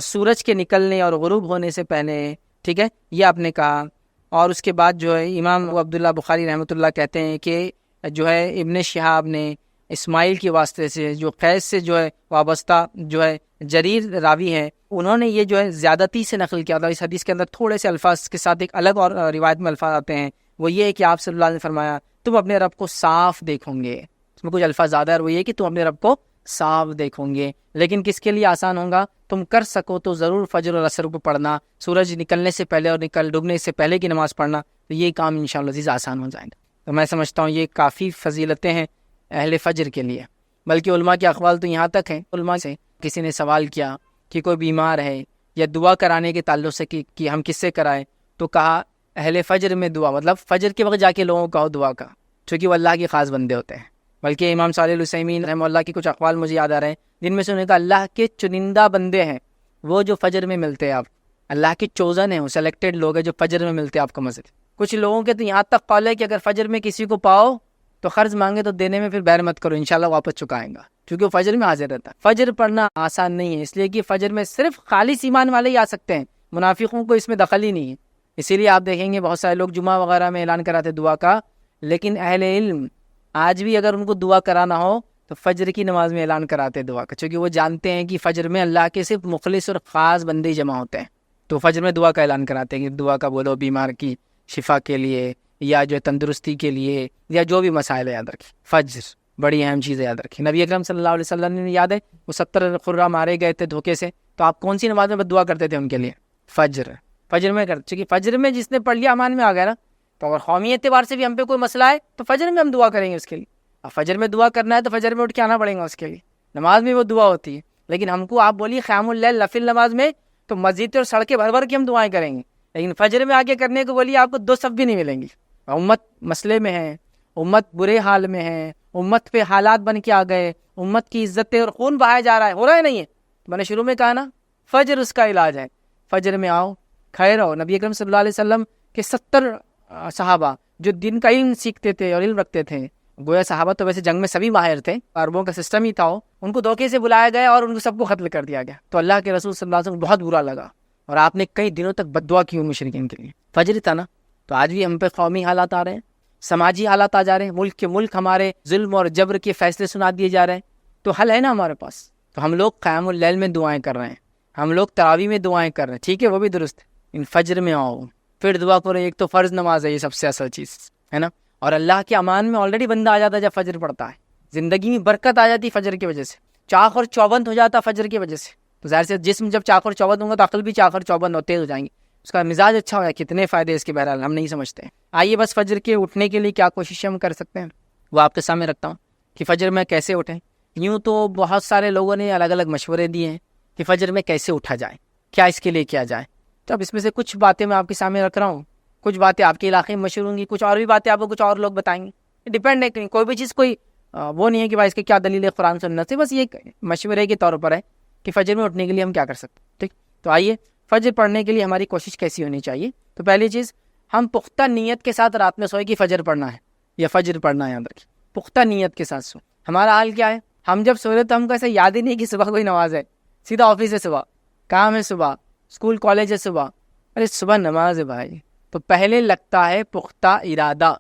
سورج کے نکلنے اور غروب ہونے سے پہلے. ٹھیک ہے, یہ آپ نے کہا. اور اس کے بعد جو ہے امام عبداللہ بخاری رحمۃ اللہ کہتے ہیں کہ جو ہے ابن شہاب نے اسماعیل کے واسطے سے جو قیس سے جو ہے وابستہ جو ہے جریر راوی ہے, انہوں نے یہ جو ہے زیادتی سے نقل کیا تھا. اس حدیث کے اندر تھوڑے سے الفاظ کے ساتھ ایک الگ اور روایت میں الفاظ آتے ہیں, وہ یہ ہے کہ آپ صلی اللہ علیہ وسلم نے فرمایا تم اپنے رب کو صاف دیکھو گے. اس میں کچھ الفاظ زیادہ ہے, اور وہ یہ کہ تم اپنے رب کو صاف دیکھو گے. لیکن کس کے لیے آسان ہوگا, تم کر سکو تو ضرور فجر اور عصر کو پڑھنا, سورج نکلنے سے پہلے اور ڈوبنے سے پہلے کی نماز پڑھنا, تو یہ کام انشاءاللہ عزیز آسان ہو جائے گا. تو میں سمجھتا ہوں یہ کافی فضیلتیں ہیں اہل فجر کے لیے. بلکہ علماء کے اقوال تو یہاں تک ہیں, علماء سے کسی نے سوال کیا کہ کوئی بیمار ہے یا دعا کرانے کے تعلق سے کہ ہم کس سے کرائیں, تو کہا اہل فجر میں دعا, مطلب فجر کے وقت جا کے لوگوں کو کہو دعا کا, چونکہ وہ اللہ کے خاص بندے ہوتے ہیں. بلکہ امام صالح العثیمین رحمہ اللہ کی کچھ اقوال مجھے یاد آ رہے ہیں جن میں سے انہوں نے کہا اللہ کے چنندہ بندے ہیں وہ جو فجر میں ملتے ہیں, آپ اللہ کے چوزن ہیں, وہ سلیکٹڈ لوگ ہیں جو فجر میں ملتے ہیں آپ کو مسجد. کچھ لوگوں کے تو یہاں تک قول ہے کہ اگر فجر میں کسی کو پاؤ تو قرض مانگے تو دینے میں پھر بیر مت کرو, انشاءاللہ واپس چکائیں گا, کیونکہ وہ فجر میں حاضر رہتا ہے. فجر پڑھنا آسان نہیں ہے, اس لیے کہ فجر میں صرف خالص ایمان والے ہی آ سکتے ہیں, منافقوں کو اس میں دخل ہی نہیں ہے. اسی لیے آپ دیکھیں گے بہت سارے لوگ جمعہ وغیرہ میں اعلان کراتے دعا کا, لیکن اہل علم آج بھی اگر ان کو دعا کرانا ہو تو فجر کی نماز میں اعلان کراتے دعا کا, چونکہ وہ جانتے ہیں کہ فجر میں اللہ کے صرف مخلص اور خاص بندے جمع ہوتے ہیں, تو فجر میں دعا کا اعلان کراتے ہیں کہ دعا کا بولو بیمار کی شفا کے لیے یا جو ہے تندرستی کے لیے یا جو بھی مسائل ہے, یاد رکھیں فجر بڑی اہم چیز ہے, یاد رکھیں. نبی اکرم صلی اللہ علیہ وسلم نے یاد ہے وہ 70 قرہ مارے گئے تھے دھوکے سے, تو آپ کون سی نماز میں دعا کرتے تھے ان کے لیے؟ فجر میں کرتے, چونکہ فجر میں جس نے پڑھ لیا امان میں آ گیا نا, تو اگر قومی اعتبار سے بھی ہم پہ کوئی مسئلہ ہے تو فجر میں ہم دعا کریں گے اس کے لیے. اب فجر میں دعا کرنا ہے تو فجر میں اٹھ کے آنا پڑے گا اس کے لیے, نماز میں وہ دعا ہوتی ہے. لیکن ہم کو آپ بولیے قیام اللیل نفل نماز میں تو مسجد اور سڑکیں بھر بھر کے ہم دعائیں کریں گے, لیکن فجر میں آگے کرنے کو بولیے آپ کو 2 صف بھی نہیں ملیں گی. امت مسئلے میں ہے, امت برے حال میں ہے, امت پہ حالات بن کے آ گئے, امت کی عزتیں اور خون بہایا جا رہا ہے, ہو رہا ہے نہیں ہے. میں نے شروع میں کہا نا فجر اس کا علاج ہے, فجر میں آؤ کھڑے رہو. نبی اکرم صلی اللہ علیہ وسلم کے 70 صحابہ جو دین کا علم سیکھتے تھے اور علم رکھتے تھے, گویا صحابہ تو ویسے جنگ میں سبھی ماہر تھے, عربوں کا سسٹم ہی تھا, ان کو دھوکے سے بلایا گیا اور ان کو سب کو قتل کر دیا گیا. تو اللہ کے رسول صلی اللہ علیہ وسلم کو بہت برا لگا, اور آپ نے کئی دنوں تک بد دعا کی ان مشرکین کے لیے. فجر تھا نا. تو آج بھی ہم پہ قومی حالات آ رہے ہیں, سماجی حالات آ جا رہے ہیں, ملک کے ملک ہمارے ظلم اور جبر کے فیصلے سنا دیے جا رہے ہیں. تو حل ہے نا ہمارے پاس. تو ہم لوگ قیام اللیل میں دعائیں کر رہے ہیں, ہم لوگ تراویح میں دعائیں کر رہے ہیں, ٹھیک ہے, وہ بھی درست ہے. ان فجر میں آؤ پھر دعا کرو. ایک تو فرض نماز ہے, یہ سب سے اصل چیز ہے نا. اور اللہ کے امان میں آلریڈی بندہ آ جاتا ہے جب فجر پڑتا ہے. زندگی میں برکت آ جاتی فجر کی وجہ سے, چاق اور چوبند ہو جاتا فجر کی وجہ سے. تو ظاہر سے جسم جب چاق اور چوبند ہوگا تو عقل بھی چاق اور چوبند اور تیز ہو جائیں گی, اس کا مزاج اچھا ہو جائے. کتنے فائدے اس کے بہرحال ہم نہیں سمجھتے ہیں. آئیے بس فجر کے اٹھنے کے لیے کیا کوششیں ہم کر سکتے ہیں وہ آپ کے سامنے رکھتا ہوں کہ فجر میں کیسے اٹھیں. یوں تو بہت سارے لوگوں نے الگ الگ مشورے دیے ہیں کہ فجر میں کیسے اٹھا جائے, کیا اس کے لیے کیا جائے. تو اب اس میں سے کچھ باتیں میں آپ کے سامنے رکھ رہا ہوں, کچھ باتیں آپ کے علاقے میں مشہور ہوں گی, کچھ اور بھی باتیں آپ کو کچھ اور لوگ بتائیں گے. ڈیپینڈ ہے, کوئی بھی چیز کوئی وہ نہیں ہے کہ بھائی اس کی کیا دلیل ہے قرآن سنت سے, بس یہ مشورے کے طور پر ہے کہ فجر میں اٹھنے کے لیے ہم کیا کر سکتے ہیں. ٹھیک, تو آئیے فجر پڑھنے کے لیے ہماری کوشش کیسی ہونی چاہیے. تو پہلی چیز, ہم پختہ نیت کے ساتھ رات میں سوئے کہ فجر پڑھنا ہے یا فجر پڑھنا ہے. یاد رکھیے پختہ نیت کے ساتھ سو. ہمارا حال کیا ہے, ہم جب سو رہے تو ہم کو ایسا یاد ہی نہیں کہ صبح کوئی نماز ہے, سیدھا آفس ہے صبح, کام ہے صبح, اسکول کالج ہے صبح, ارے صبح نماز ہے بھائی. تو پہلے لگتا ہے پختہ ارادہ,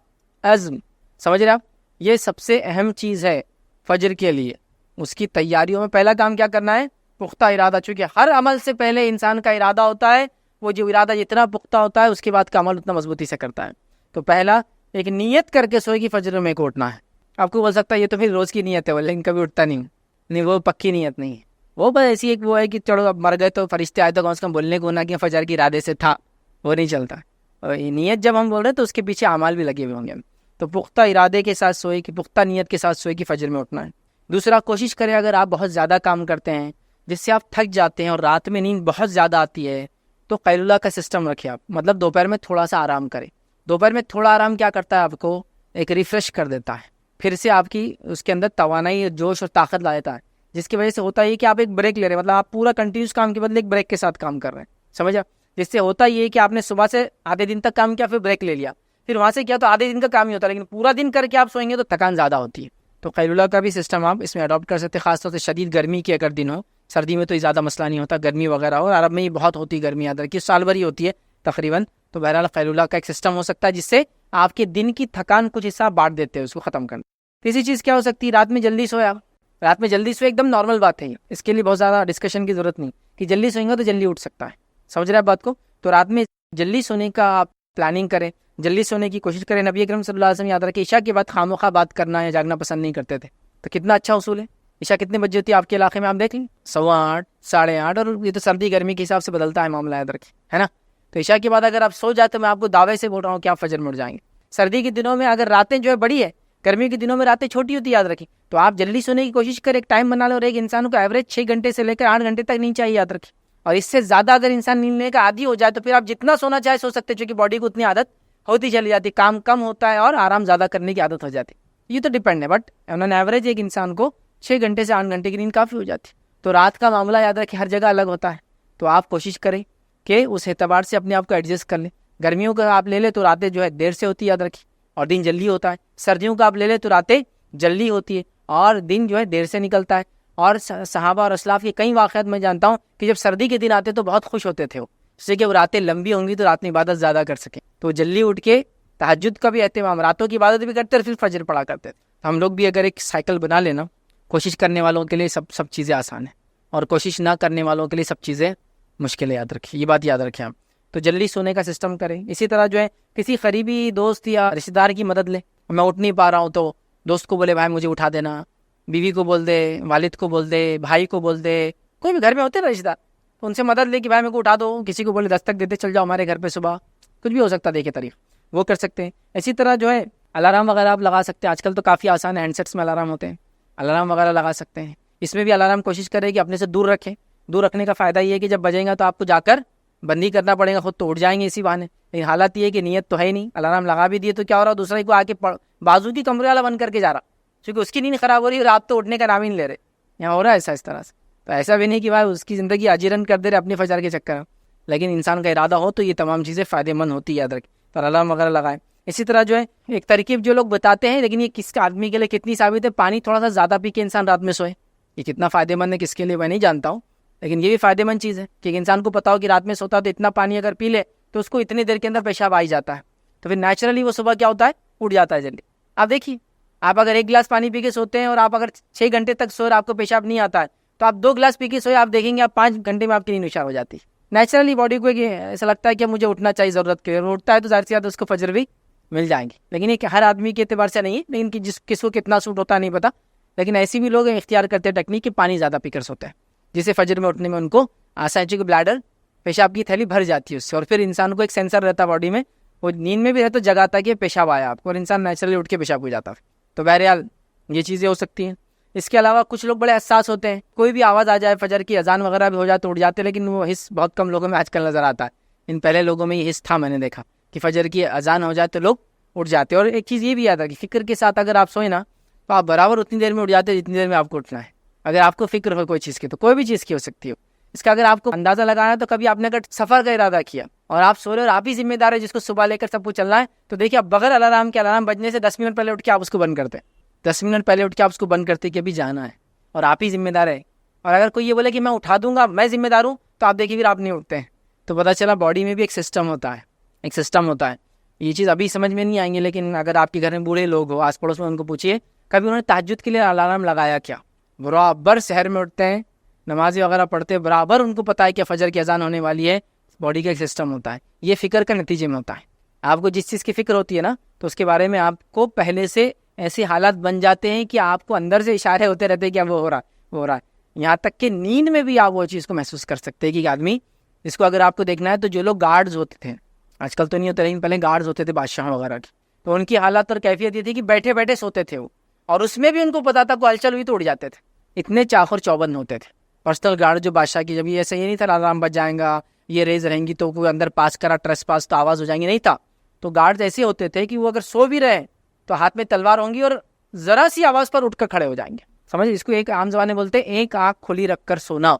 عزم. سمجھ رہے آپ, یہ سب سے اہم چیز ہے فجر کے لیے. اس کی تیاریوں میں پہلا کام کیا کرنا ہے, پختہ ارادہ. چونکہ ہر عمل سے پہلے انسان کا ارادہ ہوتا ہے, وہ جو ارادہ جتنا پختہ ہوتا ہے اس کے بعد کا عمل اتنا مضبوطی سے کرتا ہے. تو پہلا ایک نیت کر کے سوئے کہ فجر میں کو اٹھنا ہے. آپ کو بول سکتا ہے یہ تو پھر روز کی نیت ہے, لیکن کبھی اٹھتا نہیں, وہ پکی نیت نہیں ہے. وہ بس ایسی ایک وہ ہے کہ چلو اب مر گئے تو فرشتے آئے تو کم سے کم بولنے کو نہ کہ فجر کے ارادے سے تھا, وہ نہیں چلتا. اور یہ نیت جب ہم بول رہے ہیں تو اس کے پیچھے اعمال بھی لگے ہوئے ہوں گے. تو پختہ ارادے کے ساتھ سوئے کہ پختہ نیت کے ساتھ سوئے کہ فجر میں اٹھنا ہے. دوسرا, کوشش کریں اگر آپ بہت زیادہ کام کرتے ہیں جس سے آپ تھک جاتے ہیں اور رات میں نیند بہت زیادہ آتی ہے, تو قیلولہ کا سسٹم رکھیں آپ. مطلب دوپہر میں تھوڑا سا آرام کریں. دوپہر میں تھوڑا آرام کیا کرتا ہے, آپ کو ایک ریفریش کر دیتا ہے, پھر سے آپ کی اس کے اندر توانائی, جوش اور طاقت لا دیتا ہے. جس کی وجہ سے ہوتا ہے کہ آپ ایک بریک لے رہے ہیں, مطلب آپ پورا کنٹینیوس کام کے بدلے ایک بریک کے ساتھ کام کر رہے ہیں. سمجھا, جس سے ہوتا یہ ہے کہ آپ نے صبح سے آدھے دن تک کام کیا, پھر بریک لے لیا, پھر وہاں سے کیا تو آدھے دن کا کام ہی ہوتا ہے, لیکن پورا دن کر کے آپ سوئیں گے تو تھکان زیادہ ہوتی ہے. تو قیلولہ کا بھی سسٹم آپ اس میں اڈاپٹ کر سکتے ہیں, خاص طور سے شدید گرمی کے اگر دن ہو. سردی میں تو زیادہ مسئلہ نہیں ہوتا, گرمی وغیرہ ہو, عرب میں ہی بہت ہوتی گرمی, یاد رکھیے سال بھر ہی ہوتی ہے تقریباً. تو بہرحال قیلولہ کا ایک سسٹم ہو سکتا ہے جس سے آپ کے دن کی تھکان کچھ حصہ بانٹ دیتے ہیں, اس کو ختم کرنا. تیسری چیز کیا ہو سکتی ہے, رات میں جلدی سوئے آپ. رات میں جلدی سوئے ایک دم نارمل بات ہے, اس کے لیے بہت زیادہ ڈسکشن کی ضرورت نہیں کہ جلدی سوئیں گے تو جلدی اٹھ سکتا ہے. سمجھ رہے ہیں بات کو. تو رات میں جلدی سونے کا آپ پلاننگ کریں, جلدی سونے کی کوشش کریں. نبی اکرم صلی اللہ علیہ وسلم یاد رکھیں عشاء کے بعد خاموخواہ بات کرنا یا جاگنا پسند نہیں کرتے تھے. تو کتنا اچھا اصول ہے. عشاء کتنے بجے ہوتی ہے آپ کے علاقے میں, آپ دیکھ لیں 8:15 8:30, اور یہ تو سردی گرمی کے حساب سے بدلتا ہے معاملہ, یاد رکھیں, ہے نا. تو عشاء کے بعد اگر آپ سو جاتے تو میں آپ کو دعوے سے بول رہا ہوں کہ آپ فجر میں اٹھ جائیں گے. سردی کے دنوں میں اگر راتیں جو ہے بڑی ہے, گرمی کے دنوں میں راتیں چھوٹی ہوتی ہے, یاد رکھیں. تو آپ جلدی سونے کی کوشش کریں, ایک ٹائم بنا لیں, اور ایک انسان کو ایوریج 6 گھنٹے سے لے کر 8 گھنٹے تک نیند چاہیے, یاد رکھیں. اور اس سے زیادہ اگر انسان نیند لینے کا عادی ہو جائے تو پھر آپ جتنا سونا چاہے سو سکتے, چونکہ باڈی کو اتنی عادت ہوتی چلی جاتی, کام کم ہوتا ہے اور آرام زیادہ کرنے کی عادت ہو جاتی. یہ تو ڈیپینڈ ہے, بٹ آن این ایوریج ایک انسان کو 6 گھنٹے سے 8 گھنٹے کی نیند کافی ہو جاتی. تو رات کا معاملہ یاد رکھیں ہر جگہ الگ ہوتا ہے. تو آپ کوشش کریں کہ اس اعتبار سے اپنے آپ کو ایڈجسٹ کر لیں. گرمیوں کا آپ لے لیں تو راتیں جو ہے دیر سے ہوتی ہے, یاد رکھیں, اور دن جلدی ہوتا ہے. سردیوں کا آپ لے لیں تو راتیں جلدی ہوتی ہے اور دن جو ہے دیر سے نکلتا ہے. اور صحابہ اور اسلاف کے کئی واقعات میں جانتا ہوں کہ جب سردی کے دن آتے تو بہت خوش ہوتے تھے, وہ اس سے کہ وہ راتیں لمبی ہوں گی تو رات میں عبادت زیادہ کر سکیں. تو جلدی اٹھ کے تہجد کا بھی اہتمام, راتوں کی عبادت بھی کرتے اور پھر فجر پڑھا کرتے تھے. ہم لوگ بھی اگر ایک سائیکل بنا لینا, کوشش کرنے والوں کے لیے سب چیزیں آسان ہیں, اور کوشش نہ کرنے والوں کے لیے سب چیزیں مشکل ہے, یاد رکھیں, یہ بات یاد رکھیں آپ. تو جلدی سونے کا سسٹم کریں. اسی طرح جو ہے کسی قریبی دوست یا رشتہ دار کی مدد لیں. میں اٹھ نہیں پا رہا ہوں تو دوست کو بولے بھائی مجھے اٹھا دینا, بیوی کو بول دے, والد کو بول دے, بھائی کو بول دے, کوئی بھی گھر میں ہوتے ہیں رشتہ دار, تو ان سے مدد لے کہ بھائی میرے کو اٹھا دو. کسی کو بولے دستک دیتے چل جاؤ ہمارے گھر پہ صبح, کچھ بھی ہو سکتا ہے, دیکھے طریق وہ کر سکتے ہیں. اسی طرح جو ہے الارم وغیرہ آپ لگا سکتے ہیں, آج کل تو کافی آسان ہے, ہینڈ سیٹس میں الارم ہوتے ہیں, الارم وغیرہ لگا سکتے ہیں. اس میں بھی الارم کوشش کرے کہ اپنے سے دور رکھیں. دور رکھنے کا فائدہ یہ ہے کہ جب بجیں گا تو آپ کو جا کر بندی کرنا پڑے گا, خود تو اٹھ جائیں گے اسی بہانے. لیکن حالت یہ ہے کہ نیت تو ہے ہی نہیں, الارم لگا بھی دیے تو کیا ہو رہا, دوسرے کو آ کے بازو کی کمرے والا بند کر کے جا رہا, کیونکہ اس کی نیند خراب ہو رہی ہے, رات تو اٹھنے کا نام ہی نہیں لے رہے. یہاں ہو رہا ہے ایسا اس طرح سے. تو ایسا بھی نہیں کہ بھائی اس کی زندگی اجیرن کر دے رہے اپنے فجر کے چکر میں, لیکن انسان کا ارادہ ہو تو یہ تمام چیزیں فائدہ مند ہوتی ہے, یاد رکھیں. تو الارم وغیرہ لگائیں. اسی طرح جو ہے ایک ترکیب جو لوگ بتاتے ہیں, لیکن یہ کس آدمی کے لیے کتنی ثابت ہے, پانی تھوڑا سا زیادہ پی کے انسان رات میں سوئے. یہ کتنا فائدہ مند ہے کس کے لیے میں نہیں جانتا ہوں, لیکن یہ بھی فائدہ مند چیز ہے کہ ایک انسان کو پتا ہو کہ رات میں سوتا ہے تو اتنا پانی اگر پی لے تو اس کو اتنی دیر کے اندر پیشاب آ ہی جاتا ہے، تو پھر نیچرلی وہ صبح کیا ہوتا ہے، اٹھ جاتا ہے جلدی۔ آپ دیکھیے، آپ اگر 1 گلاس پانی پی کے سوتے ہیں اور آپ اگر 6 گھنٹے تک سوئے اور آپ کو پیشاب نہیں آتا ہے، تو آپ 2 گلاس پی کے سوئے، آپ دیکھیں گے آپ 5 گھنٹے میں آپ کی نیند نشا ہو جاتی ہے۔ نیچرلی باڈی کو ایسا لگتا ہے کہ مجھے اٹھنا چاہیے، ضرورت کے اٹھتا ہے تو ظاہر سی بات ہے اس کو فجر بھی مل جائیں گے۔ لیکن یہ کہ ہر آدمی کے اعتبار سے نہیں ہے، لیکن کہ کس کو کتنا سوٹ ہوتا ہے نہیں پتا، لیکن ایسے بھی لوگ اختیار کرتے ہیں ٹیکنیک کہ پانی زیادہ پی کر سوتے ہیں، جس سے فجر میں اٹھنے میں ان کو آسان، چونکہ بلیڈر پیشاب کی تھیلی بھر جاتی ہے اس سے، اور پھر انسان کو ایک سینسر رہتا ہے باڈی میں، وہ نیند میں بھی رہتا تو جگاتا ہے کہ پیشاب آیا آپ کو، اور انسان نیچرلی اٹھ کے پیشاب ہو جاتا ہے۔ تو بہرحال یہ چیزیں ہو سکتی ہیں۔ اس کے علاوہ کچھ لوگ بڑے حساس ہوتے ہیں، کوئی بھی آواز آ جائے، فجر کی اذان وغیرہ بھی ہو جائے تو اٹھ جاتے ہیں، لیکن وہ حس بہت کم لوگوں میں آج کل نظر آتا ہے۔ ان پہلے لوگوں میں یہ حس تھا، میں نے دیکھا کہ فجر کی اذان ہو جائے تو لوگ اٹھ جاتے ہیں۔ اور ایک چیز یہ بھی یاد ہے کہ فکر کے ساتھ اگر آپ سوئیں نا تو آپ برابر اتنی دیر میں اٹھ جاتے ہیں جتنی دیر میں آپ کو اٹھنا ہے۔ اگر آپ کو فکر ہو کوئی چیز کی تو کوئی بھی چیز کی ہو سکتی ہو، اس کا اگر آپ کو اندازہ لگانا ہے تو کبھی آپ نے اگر سفر کا ارادہ کیا اور آپ سو رہے اور آپ ہی ذمہ دار ہے جس کو صبح لے کر سب کو چلنا ہے، تو دیکھیے آپ بغیر الارم کے، الارم بجنے سے 10 منٹ پہلے اٹھ کے آپ اس کو بند کرتے ہیں، 10 منٹ پہلے اٹھ کے آپ اس کو بند کرتے کہ ابھی جانا ہے اور آپ ہی ذمہ دار ہے۔ اور اگر کوئی یہ بولے کہ میں اٹھا دوں گا، میں ذمہ دار ہوں، تو آپ دیکھیے پھر آپ نہیں اٹھتے ہیں۔ تو پتہ چلا باڈی میں بھی ایک سسٹم ہوتا ہے، ایک سسٹم ہوتا ہے۔ یہ چیز ابھی سمجھ میں نہیں آئیں گے، لیکن اگر آپ کے گھر میں بوڑھے لوگ ہو، آس پڑوس میں، ان کو پوچھیے کبھی انہوں نے تہجد کے لیے الارم لگایا کیا؟ برابر سحر میں اٹھتے ہیں، نمازی وغیرہ پڑھتے ہیں، برابر ان کو پتہ ہے کہ فجر کی اذان ہونے والی ہے۔ باڈی کا ایک سسٹم ہوتا ہے، یہ فکر کا نتیجے میں ہوتا ہے۔ آپ کو جس چیز کی فکر ہوتی ہے نا، تو اس کے بارے میں آپ کو پہلے سے ایسے حالات بن جاتے ہیں کہ آپ کو اندر سے اشارے ہوتے رہتے ہیں کہ وہ ہو رہا ہے، وہ ہو رہا ہے۔ یہاں تک کہ نیند میں بھی آپ وہ چیز کو محسوس کر سکتے ہیں کہ ایک آدمی، جس کو اگر آپ کو دیکھنا ہے تو جو لوگ گارڈز ہوتے تھے، آج کل تو نہیں ہوتے لیکن پہلے گارڈز ہوتے تھے بادشاہ وغیرہ کے، تو ان کی حالات اور کیفیت یہ تھی کہ بیٹھے بیٹھے سوتے تھے وہ، اور اس میں بھی ان کو پتا تھا کوئی ہلچل ہوئی تو اٹھ جاتے تھے، اتنے چاخر چوبند ہوتے تھے پرسنل گارڈ جو بادشاہ کی۔ جب یہ ایسا یہ نہیں تھا الارم بج جائیں گا، یہ ریز رہیں گی تو کوئی اندر پاس کرا ٹریس پاس تو آواز ہو جائیں گی، نہیں تھا۔ تو گارڈز ایسے ہوتے تھے کہ وہ اگر سو بھی رہے تو ہاتھ میں تلوار ہوں گی اور ذرا سی آواز پر اٹھ کر کھڑے ہو جائیں گے۔ سمجھ، اس کو ایک عام زبان میں بولتے ہیں ایک آنکھ کھلی رکھ کر سونا۔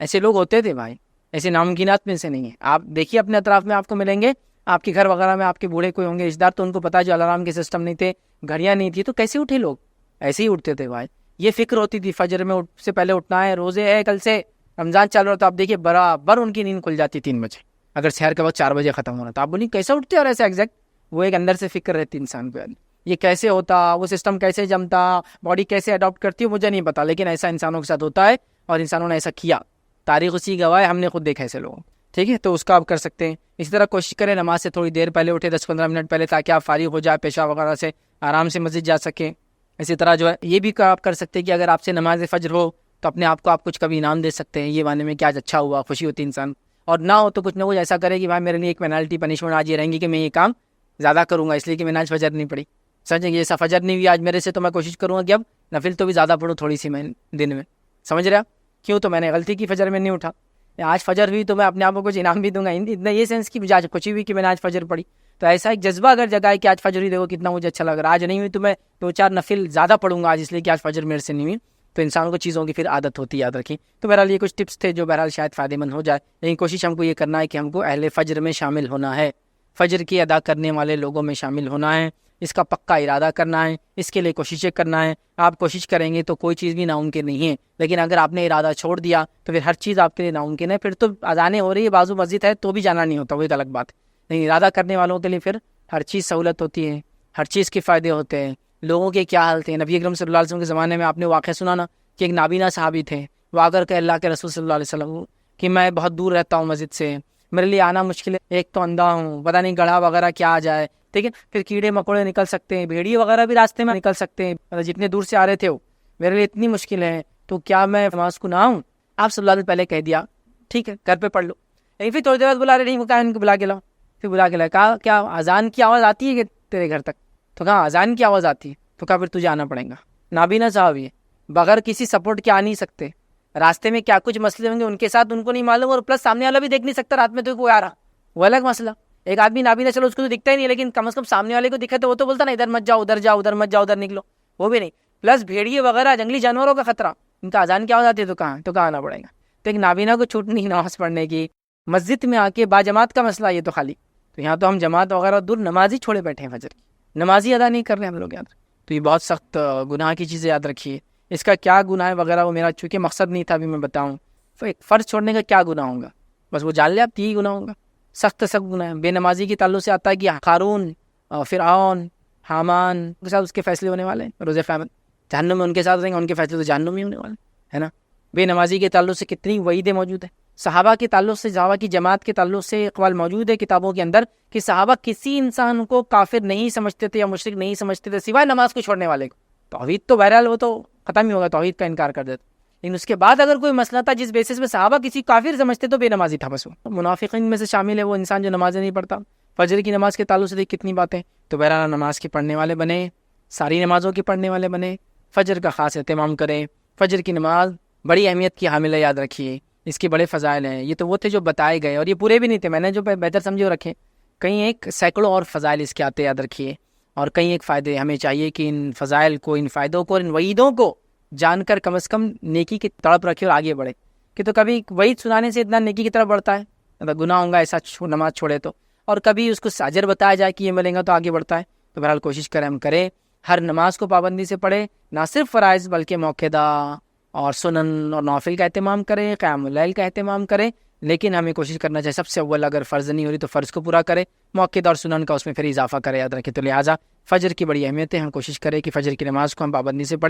ایسے لوگ ہوتے تھے بھائی، ایسے ناممکنات میں سے نہیں ہے۔ آپ دیکھیے اپنے اطراف میں آپ کو ملیں گے، آپ کے گھر وغیرہ میں آپ کے بوڑھے کوئی ہوں گے رشتہ دار، تو ان کو پتا ہے جو الارم کے سسٹم نہیں تھے، گھڑیاں نہیں تھی، تو کیسے اٹھے لوگ؟ ایسے ہی اٹھتے تھے بھائی۔ یہ فکر ہوتی تھی فجر میں سے پہلے اٹھنا ہے، روزے ہے کل سے، رمضان چل رہا تو آپ دیکھیے برابر ان کی نیند کھل جاتی 3 بجے، اگر سحر کا وقت 4 بجے ختم ہونا تو آپ بولیے کیسے اٹھتے؟ اور ایسے ایگزیکٹ وہ ایک اندر سے فکر رہتی انسان کو، یہ کیسے ہوتا، وہ سسٹم کیسے جمتا، باڈی کیسے اڈاپٹ کرتی ہے، مجھے نہیں پتا، لیکن ایسا انسانوں کے ساتھ ہوتا ہے اور انسانوں نے ایسا کیا، تاریخ اسی گواہ ہے، ہم نے خود دیکھا ایسے لوگوں۔ ٹھیک ہے، تو اس کا آپ کر سکتے ہیں۔ اسی طرح کوشش کریں نماز سے تھوڑی دیر پہلے اٹھے، 10-15 منٹ پہلے، تاکہ آپ فارغ ہو جائے پیشاب وغیرہ سے، آرام سے مسجد جا سکیں۔ اسی طرح جو ہے یہ بھی آپ کر سکتے ہیں کہ اگر آپ سے نماز فجر ہو تو اپنے آپ کو آپ کچھ کبھی انعام دے سکتے ہیں، یہ معنی میں کہ آج اچھا ہوا، خوشی ہوتی انسان، اور نہ ہو تو کچھ نہ کچھ ایسا کرے کہ بھائی میرے لیے ایک پینالٹی پنشمنٹ آج یہ رہیں گی کہ میں یہ کام زیادہ کروں گا، اس لیے کہ میں نے آج فجر نہیں پڑھی، سمجھیں گے، ایسا فجر نہیں ہوئی آج میرے سے، تو میں کوشش کروں گا کہ اب نفل تو بھی زیادہ پڑھوں تھوڑی سی میں دن میں، سمجھ رہے آپ؟ کیوں؟ تو میں نے غلطی کی فجر میں نہیں اٹھا، آج فجر ہوئی تو میں اپنے آپ کو کچھ انعام بھی دوں گا، اتنا یہ سینس کی آج خوشی ہوئی کہ میں نے آج فجر پڑھی، تو ایسا ایک جذبہ اگر جگائے کہ آج فجر ہوئی، دیکھو کتنا مجھے اچھا لگ رہا ہے، آج نہیں ہوئی تو میں 2-4 نفل زیادہ پڑھوں گا آج، اس لیے کہ آج فجر میرے سے نہیں ہوئی، تو انسانوں کو چیزوں کی پھر عادت ہوتی ہے، یاد رکھیں۔ تو بہرحال یہ کچھ ٹپس تھے جو بہرحال شاید فائدہ مند ہو جائے، لیکن کوشش ہم کو یہ کرنا ہے کہ ہم کو اہل فجر میں شامل ہونا ہے، فجر کی ادا کرنے والے لوگوں میں شامل ہونا ہے، اس کا پکا ارادہ کرنا ہے، اس کے لیے کوششیں کرنا ہے۔ آپ کوشش کریں گے تو کوئی چیز بھی ناممکن نہیں ہے، لیکن اگر آپ نے ارادہ چھوڑ دیا تو پھر ہر چیز آپ کے لیے ناممکن ہے، پھر تو اذانیں ہو رہی ہے، بازو مسجد ہے تو بھی جانا نہیں ہوتا، وہ ایک الگ بات ہے، لیکن ارادہ کرنے والوں کے لیے پھر ہر چیز سہولت ہوتی ہے، ہر چیز کے فائدے ہوتے ہیں۔ لوگوں کے کیا حال تھے، نبی اکرم صلی اللہ علیہ وسلم کے زمانے میں آپ نے واقعہ سنا نا کہ ایک نابینا صحابی تھے، وہ آ کر کے اللہ کے رسول صلی اللہ علیہ وسلم کہ میں بہت دور رہتا ہوں مسجد سے، میرے لیے آنا مشکل ہے، ایک تو اندھا ہوں، پتہ نہیں گڑھا وغیرہ کیا آ جائے، ٹھیک ہے، پھر کیڑے مکوڑے نکل سکتے ہیں، بھیڑیے وغیرہ بھی راستے میں نکل سکتے ہیں، مطلب جتنے دور سے آ رہے تھے وہ، میرے لیے اتنی مشکل ہے، تو کیا میں نماز کو نہ آؤں؟ آپ صلی اللہ علیہ وسلم پہلے کہہ دیا ٹھیک ہے گھر پہ پڑھ لو، لیکن پھر تھوڑی دیر بعد بلا رہے نہیں، وہ کہا ان کو بلا کے لاؤ، پھر بلا کے لایا، کہا کیا اذان کی آواز آتی ہے کہ تیرے گھر تک؟ تو کہا اذان کی آواز آتی ہے، تو کہا پھر تجھے آنا پڑے گا، نابینا صاحب یہ بغیر کسی سپورٹ کے آ نہیں سکتے، راستے میں کیا کچھ مسئلے ہوں گے ان کے ساتھ ان کو نہیں معلوم، اور پلس سامنے والا بھی دیکھ نہیں سکتا رات میں تو کوئی آ رہا، وہ الگ مسئلہ۔ ایک آدمی نابینا چلو اس کو تو دکھتا ہی نہیں، لیکن کم از کم سامنے والے کو دکھا تو وہ تو بولتا نا ادھر مت جاؤ، ادھر جاؤ، ادھر مت جاؤ، ادھر نکلو، وہ بھی نہیں، پلس بھیڑیے وغیرہ جنگلی جانوروں کا خطرہ، ان کا اذان کیا ہو جاتی ہے تو کہاں آنا پڑے گا، تو ایک نابینا کو چھوٹ نہیں نماز پڑھنے کی، مسجد میں آ کے باجماعت کا مسئلہ یہ تو خالی، تو یہاں تو ہم جماعت وغیرہ دور نمازی چھوڑے بیٹھے ہیں، فجر کی نمازی ادا نہیں کر رہے ہم لوگ، یاد تو یہ بہت سخت گناہ کی چیزیں یاد رکھیے۔ اس کا کیا گناہ ہے وغیرہ وہ میرا چونکہ مقصد نہیں تھا ابھی میں بتاؤں، فرض چھوڑنے کا کیا گناہ ہوگا؟ بس وہ جان لے آپ یہی گناہ ہوگا، سخت گناہ ہے۔ بے نمازی کے تعلق سے آتا ہے کہ قارون، فرعون، حامان کے ساتھ اس کے فیصلے ہونے والے ہیں روز قیامت، جہنم میں ان کے ساتھ رہیں گے، ان کے فیصلے تو جہنم میں ہونے والے ہے نا۔ بے نمازی کے تعلق سے کتنی وعیدیں موجود ہیں۔ صحابہ کے تعلق سے، صحابہ کی جماعت کے تعلق سے اقوال موجود ہے کتابوں کے اندر کہ صحابہ کسی انسان کو کافر نہیں سمجھتے تھے یا مشرک نہیں سمجھتے تھے سوائے نماز کو چھوڑنے والے کو۔ توحید تو بہرحال وہ تو ختم ہی ہوگا، توحید کا انکار کر دیتے، لیکن اس کے بعد اگر کوئی مسئلہ تھا جس بیسس میں صحابہ کسی کافر سمجھتے تو بے نمازی تھا بس۔ وہ منافقین میں سے شامل ہے وہ انسان جو نمازیں نہیں پڑھتا۔ فجر کی نماز کے تعلق سے دیکھ کتنی باتیں، تو بہرحال نماز کے پڑھنے والے بنے، ساری نمازوں کے پڑھنے والے بنے، فجر کا خاص اہتمام کریں۔ فجر کی نماز بڑی اہمیت کی حامل ہے، یاد رکھیے، اس کے بڑے فضائل ہیں۔ یہ تو وہ تھے جو بتائے گئے، اور یہ پورے بھی نہیں تھے، میں نے جو بہتر سمجھے وہ رکھے۔ کہیں ایک سینکڑوں اور فضائل اس کے آتے، یاد رکھیے، اور کئی ایک فائدے۔ ہمیں چاہیے کہ ان فضائل کو، ان فائدوں کو، ان وعیدوں کو جان کر کم از کم نیکی کی تڑپ رکھے اور آگے بڑھے، کہ تو کبھی وعید سنانے سے اتنا نیکی کی طرف بڑھتا ہے، مطلب گناہ ہوگا ایسا نماز چھوڑے تو، اور کبھی اس کو اجر بتایا جائے کہ یہ ملیں گا تو آگے بڑھتا ہے۔ تو بہرحال کوشش کریں، ہم کریں ہر نماز کو پابندی سے پڑھیں، نہ صرف فرائض بلکہ موقعہ اور سنن اور نوافل کا اہتمام کریں، قیام اللیل کا اہتمام کریں، لیکن ہمیں کوشش کرنا چاہیے سب سے اول اگر فرض نہیں ہو رہی تو فرض کو پورا کرے، موقع اور سنن کا اس میں پھر اضافہ کرے، یاد رکھیں۔ تو لہٰذا فجر کی بڑی اہمیت ہے، ہم کوشش کریں کہ فجر کی نماز کو ہم پابندی سے پڑھیں۔